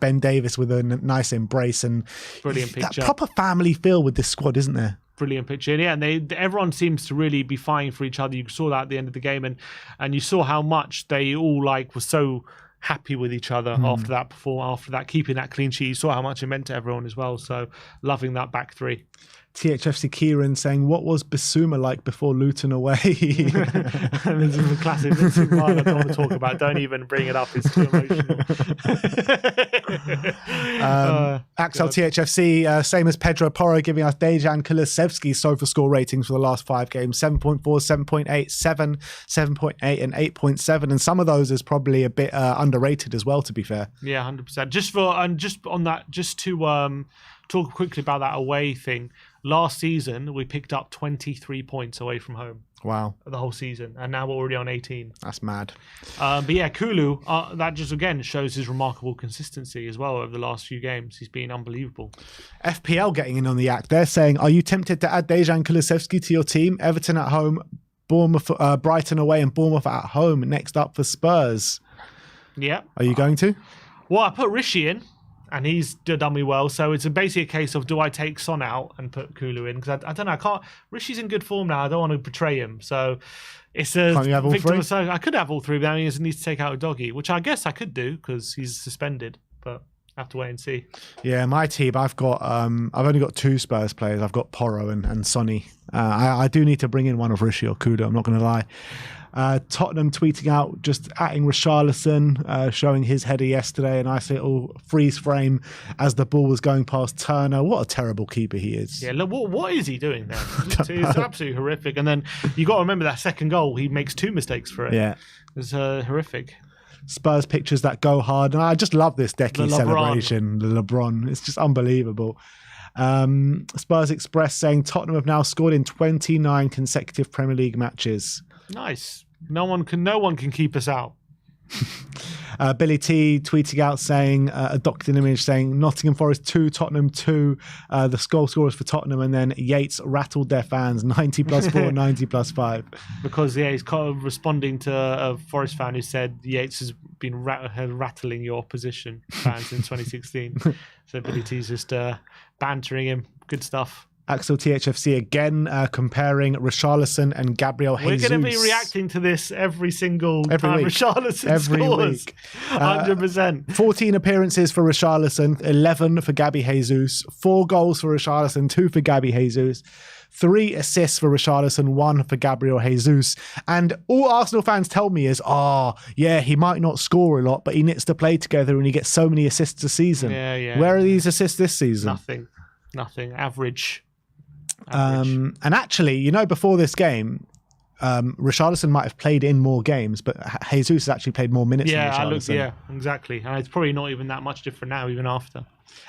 Ben Davis with a nice embrace, and brilliant picture. That proper family feel with this squad, isn't there? Brilliant picture. And yeah, and everyone seems to really be fighting for each other. You saw that at the end of the game, and you saw how much they all were so happy with each other after that, keeping that clean sheet. You saw how much it meant to everyone as well. So loving that back 3. THFC Kieran saying, what was Bissouma like before Luton away? This is a classic. This is one I don't want to talk about. Don't even bring it up. It's too emotional. Axel THFC, same as Pedro Porro, giving us Dejan Kulusevski's SOFA score ratings for the last 5 games: 7.4, 7.8, 7, 7.8 and 8.7. And some of those is probably a bit underrated as well, to be fair. Yeah, 100%. Just to talk quickly about that away thing. Last season, we picked up 23 points away from home. Wow. The whole season. And now we're already on 18. That's mad. But yeah, Kulu, that just again shows his remarkable consistency as well over the last few games. He's been unbelievable. FPL getting in on the act. They're saying, are you tempted to add Dejan Kulusevski to your team? Everton at home, Bournemouth, Brighton away, and Bournemouth at home next up for Spurs. Yeah. Are you going to? Well, I put Rishi in, and he's done me well. So it's basically a case of, do I take Son out and put Kulu in? Because I don't know. Rishi's in good form now. I don't want to betray him. So it's a Can't you have all 3? So I could have all 3, but then he needs to take out a doggy, which I guess I could do because he's suspended. But I have to wait and see. Yeah, my team, I've only got 2 Spurs players. I've got Porro and Sonny. I do need to bring in one of Rishi or Kudo, I'm not going to lie. Tottenham tweeting out, just atting Richarlison, showing his header yesterday, a nice little freeze frame as the ball was going past Turner. What a terrible keeper he is. Yeah, look, what is he doing there? It's absolutely horrific. And then you got to remember that second goal, he makes 2 mistakes for it. Yeah. It's horrific. Spurs pictures that go hard. And I just love this DEKI celebration, the LeBron. It's just unbelievable. Spurs Express saying Tottenham have now scored in 29 consecutive Premier League matches. Nice. No one can keep us out. Billy T tweeting out saying, a docked image saying Nottingham Forest 2, Tottenham 2, the goal scorers for Tottenham, and then Yates rattled their fans 90+4, 90+5. Because he's kind of responding to a Forest fan who said Yates has been rattling your opposition fans in 2016. So Billy T's just bantering him. Good stuff. Axel THFC again comparing Richarlison and Gabriel Jesus. We're going to be reacting to this every single time week. Richarlison scores. Week. 100%. 14 appearances for Richarlison, 11 for Gabby Jesus, 4 goals for Richarlison, 2 for Gabby Jesus, 3 assists for Richarlison, 1 for Gabriel Jesus. And all Arsenal fans tell me is, yeah, he might not score a lot, but he knits to play together and he gets so many assists a season. Yeah. Where are these assists this season? Nothing. Average. And actually, you know, before this game, Richarlison might have played in more games, but Jesus has actually played more minutes than Richarlison. Yeah, exactly. And it's probably not even that much different now, even after.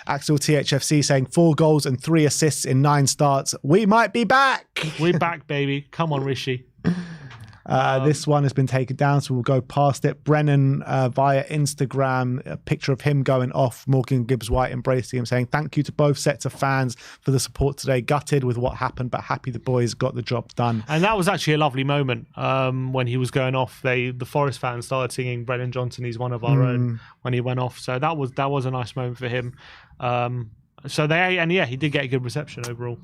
Axel THFC saying 4 goals and 3 assists in 9 starts. We might be back. We're back, baby. Come on, Rishi. This one has been taken down, so we'll go past it. Brennan via Instagram, a picture of him going off, Morgan Gibbs-White embracing him, saying thank you to both sets of fans for the support today. Gutted with what happened, but happy the boys got the job done. And that was actually a lovely moment when he was going off. The Forest fans started singing Brennan Johnson, he's one of our own, when he went off. So that was a nice moment for him. He did get a good reception overall.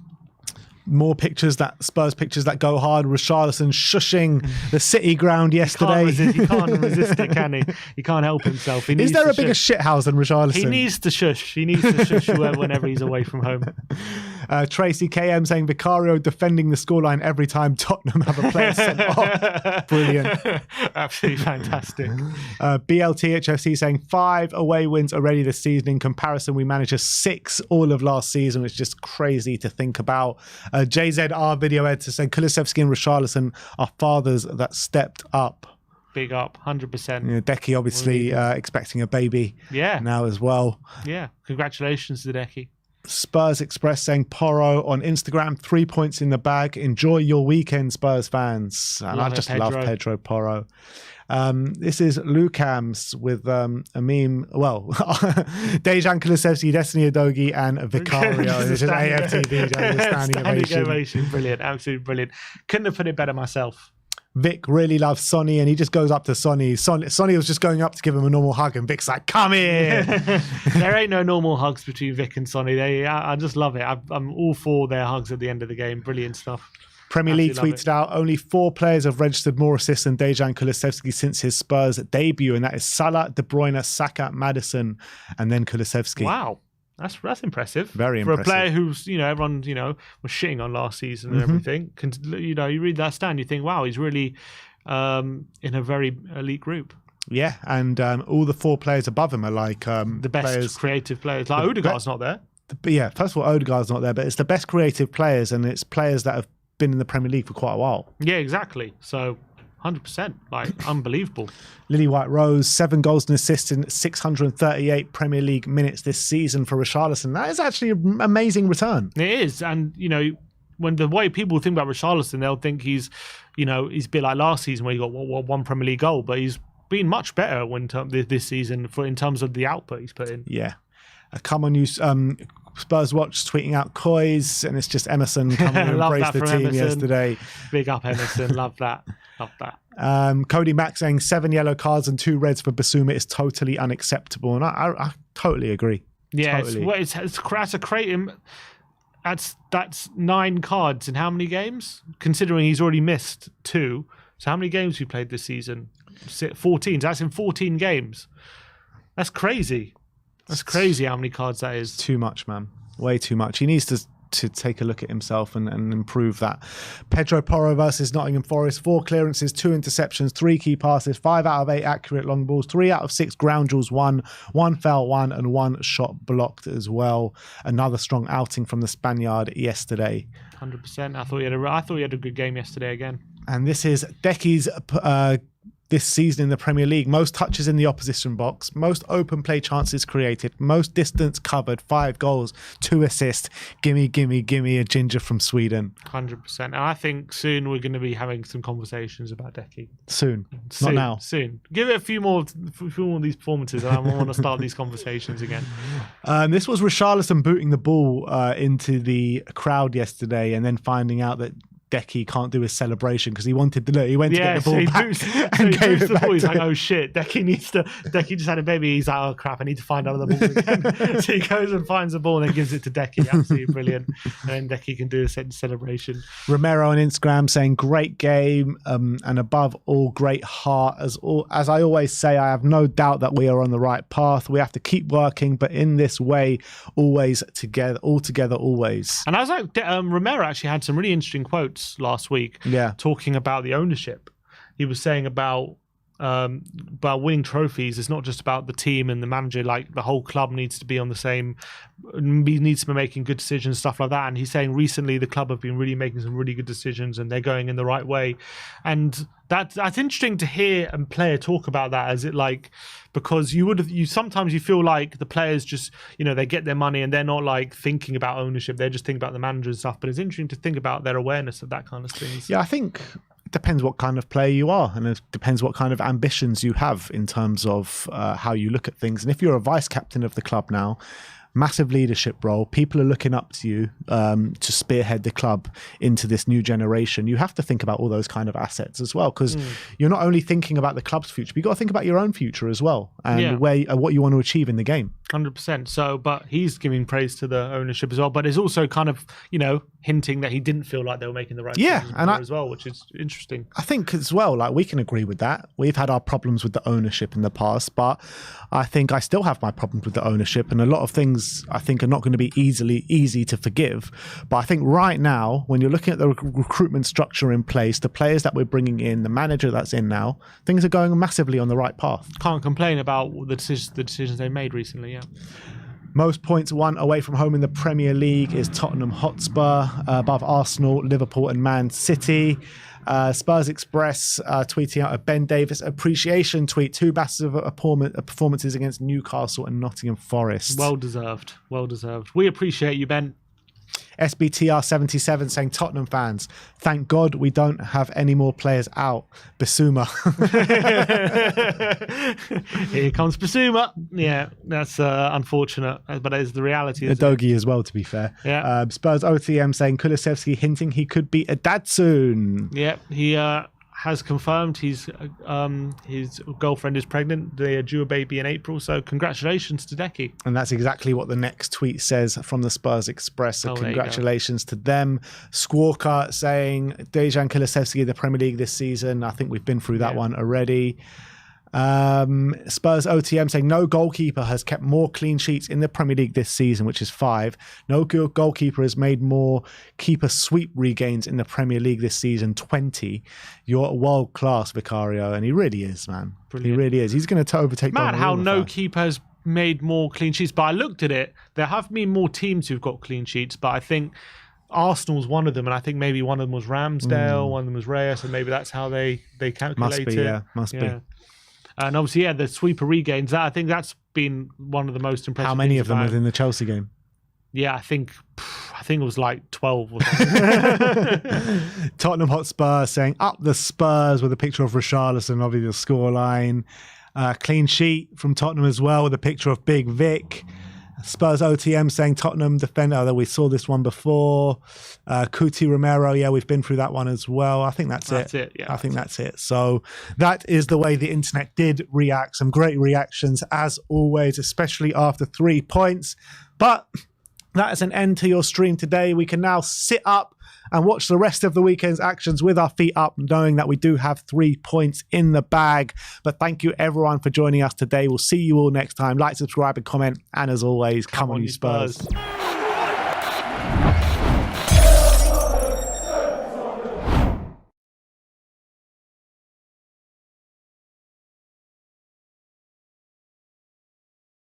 More Spurs pictures that go hard. Richarlison shushing the City ground yesterday. He can't resist it, can he? He can't help himself. Is there a bigger shithouse than Richarlison? He needs to shush. He needs to shush whenever he's away from home. Tracy KM saying Vicario defending the scoreline every time Tottenham have a player sent off. Brilliant. Absolutely fantastic. BLTHFC saying 5 away wins already this season. In comparison, we managed 6 all of last season, which is just crazy to think about. JZR video editor saying Kulusevski and Richarlison are fathers that stepped up. Big up, 100%. Yeah, DEKI obviously expecting a baby now as well. Yeah, congratulations to DEKI. Spurs Express saying Porro on Instagram, 3 points in the bag. Enjoy your weekend, Spurs fans. And I just love Pedro Porro. This is Lucams with a meme. Well, Dejan Kulusevski, Destiny Udogie, and Vicario. This is AFTV. Standing ovation. Brilliant, absolutely brilliant. Couldn't have put it better myself. Vic really loves Sonny, and he just goes up to Sonny. Sonny was just going up to give him a normal hug, and Vic's like, "Come here." There ain't no normal hugs between Vic and Sonny. I just love it. I'm all for their hugs at the end of the game. Brilliant stuff. Premier League tweeted out, only 4 players have registered more assists than Dejan Kulusevski since his Spurs debut, and that is Salah, De Bruyne, Saka, Maddison, and then Kulusevski. Wow. That's impressive. Very impressive. For a player who's, everyone, was shitting on last season and everything. You read that stand, you think, wow, he's really in a very elite group. Yeah, and all the 4 players above him are like the best creative players. Like Odegaard's not there. First of all, Odegaard's not there, but it's the best creative players, and it's players that have been in the Premier League for quite a while. Yeah, exactly. So 100%, like unbelievable. Lily White Rose, 7 goals and assists in 638 Premier League minutes this season for Richarlison. That is actually an amazing return. It is, and when the way people think about Richarlison, they'll think he's a bit like last season where he got one Premier League goal, but he's been much better this season in terms of the output he's put in. Yeah, come on, you. Spurs Watch tweeting out Coys, and it's just Emerson coming to embrace the team Emerson. Yesterday. Big up Emerson, love that. Cody Mack saying 7 yellow cards and 2 reds for Basuma is totally unacceptable, and I totally agree. Yeah, totally. That's a crate. That's 9 cards in how many games? Considering he's already missed 2, so how many games have you played this season? 14. So that's in 14 games. That's crazy. That's crazy how many cards that is. Too much, man. Way too much. He needs to take a look at himself and improve that. Pedro Porro versus Nottingham Forest. 4 clearances, 2 interceptions, 3 key passes, 5 out of 8 accurate long balls, 3 out of 6 ground duels, 1 foul, 1, and 1 shot blocked as well. Another strong outing from the Spaniard yesterday. 100%. I thought he had a good game yesterday again. And this is DEKI's this season in the Premier League. Most touches in the opposition box, most open play chances created, most distance covered, 5 goals, 2 assists. Gimme a ginger from Sweden. 100%. And I think soon we're going to be having some conversations about DEKI. Soon. Not now. Soon. Give it a few more of these performances and I want to start these conversations again. This was Richarlison booting the ball into the crowd yesterday and then finding out that DEKI can't do his celebration because he wanted to look. He went to get the ball back so and he gave it the back. ball. He's to like, him. oh shit, DEKI just had a baby. He's like, oh crap, I need to find another ball again. So he goes and finds the ball and then gives it to DEKI. Absolutely brilliant. And then DEKI can do a celebration. Romero on Instagram saying, great game, and above all, great heart. As I always say, I have no doubt that we are on the right path. We have to keep working, but in this way, always together, all together, always. And I was like, Romero actually had some really interesting quotes last week, talking about the ownership. He was saying about winning trophies. It's not just about the team and the manager. Like the whole club needs to be on the same, needs to be making good decisions, stuff like that. And he's saying recently the club have been really making some really good decisions and they're going in the right way. And that's interesting to hear a player talk about that, as it like, because you sometimes you feel like the players just, they get their money and they're not like thinking about ownership. They're just thinking about the manager and stuff. But it's interesting to think about their awareness of that kind of things. Yeah, I think it depends what kind of player you are, and it depends what kind of ambitions you have in terms of how you look at things. And if you're a vice captain of the club now, massive leadership role, people are looking up to you to spearhead the club into this new generation. You have to think about all those kind of assets as well, because you're not only thinking about the club's future, but you've got to think about your own future as well, and what you want to achieve in the game. 100%. So, but he's giving praise to the ownership as well, but it's also kind of, hinting that he didn't feel like they were making the right decisions as well, which is interesting. I think as well, like, we can agree with that. We've had our problems with the ownership in the past, but I think I still have my problems with the ownership, and a lot of things I think are not going to be easy to forgive. But I think right now, when you're looking at the recruitment structure in place, the players that we're bringing in, the manager that's in now, things are going massively on the right path. Can't complain about the decisions they made recently, Most points won away from home in the Premier League is Tottenham Hotspur, above Arsenal, Liverpool and Man City. Spurs Express tweeting out a Ben Davis appreciation tweet. 2 massive performances against Newcastle and Nottingham Forest. Well deserved. Well deserved. We appreciate you, Ben. SBTR77 saying, Tottenham fans, thank God we don't have any more players out. Basuma. Here comes Basuma. Yeah, that's unfortunate, but it's the reality. Udogie as well, to be fair. Yeah. Spurs OTM saying, Kulusevski hinting he could be a dad soon. Yeah, he has confirmed his girlfriend is pregnant. They are due a baby in April, so congratulations to DEKI. And that's exactly what the next tweet says from the Spurs Express. So congratulations to them. Squawker saying Dejan Kulusevski the Premier League this season. I think we've been through that one already. Spurs OTM saying no goalkeeper has kept more clean sheets in the Premier League this season, which is 5. No goalkeeper has made more keeper sweep regains in the Premier League this season, 20. You're world class, Vicario, and he really is, man. Brilliant. He really is. He's going to overtake. Mad how no keeper has made more clean sheets, but I looked at it. There have been more teams who've got clean sheets, but I think Arsenal's one of them, and I think maybe one of them was Ramsdale, one of them was Reyes, and maybe that's how they calculate must be, it. Must be. And obviously, the sweeper regains, I think that's been one of the most impressive. How many of them within the Chelsea game? Yeah, I think it was like 12 or something. Tottenham Hotspur saying, up the Spurs, with a picture of Richarlison, obviously the scoreline. Clean sheet from Tottenham as well, with a picture of Big Vic. Spurs OTM saying Tottenham defender, that we saw this one before. Cuti Romero, we've been through that one as well. I think that's it. Yeah, I think that's it. So that is the way the internet did react. Some great reactions as always, especially after 3 points. But that is an end to your stream today. We can now sit up and watch the rest of the weekend's actions with our feet up, knowing that we do have 3 points in the bag. But thank you everyone for joining us today. We'll see you all next time. Like, subscribe and comment. And as always, come on you Spurs.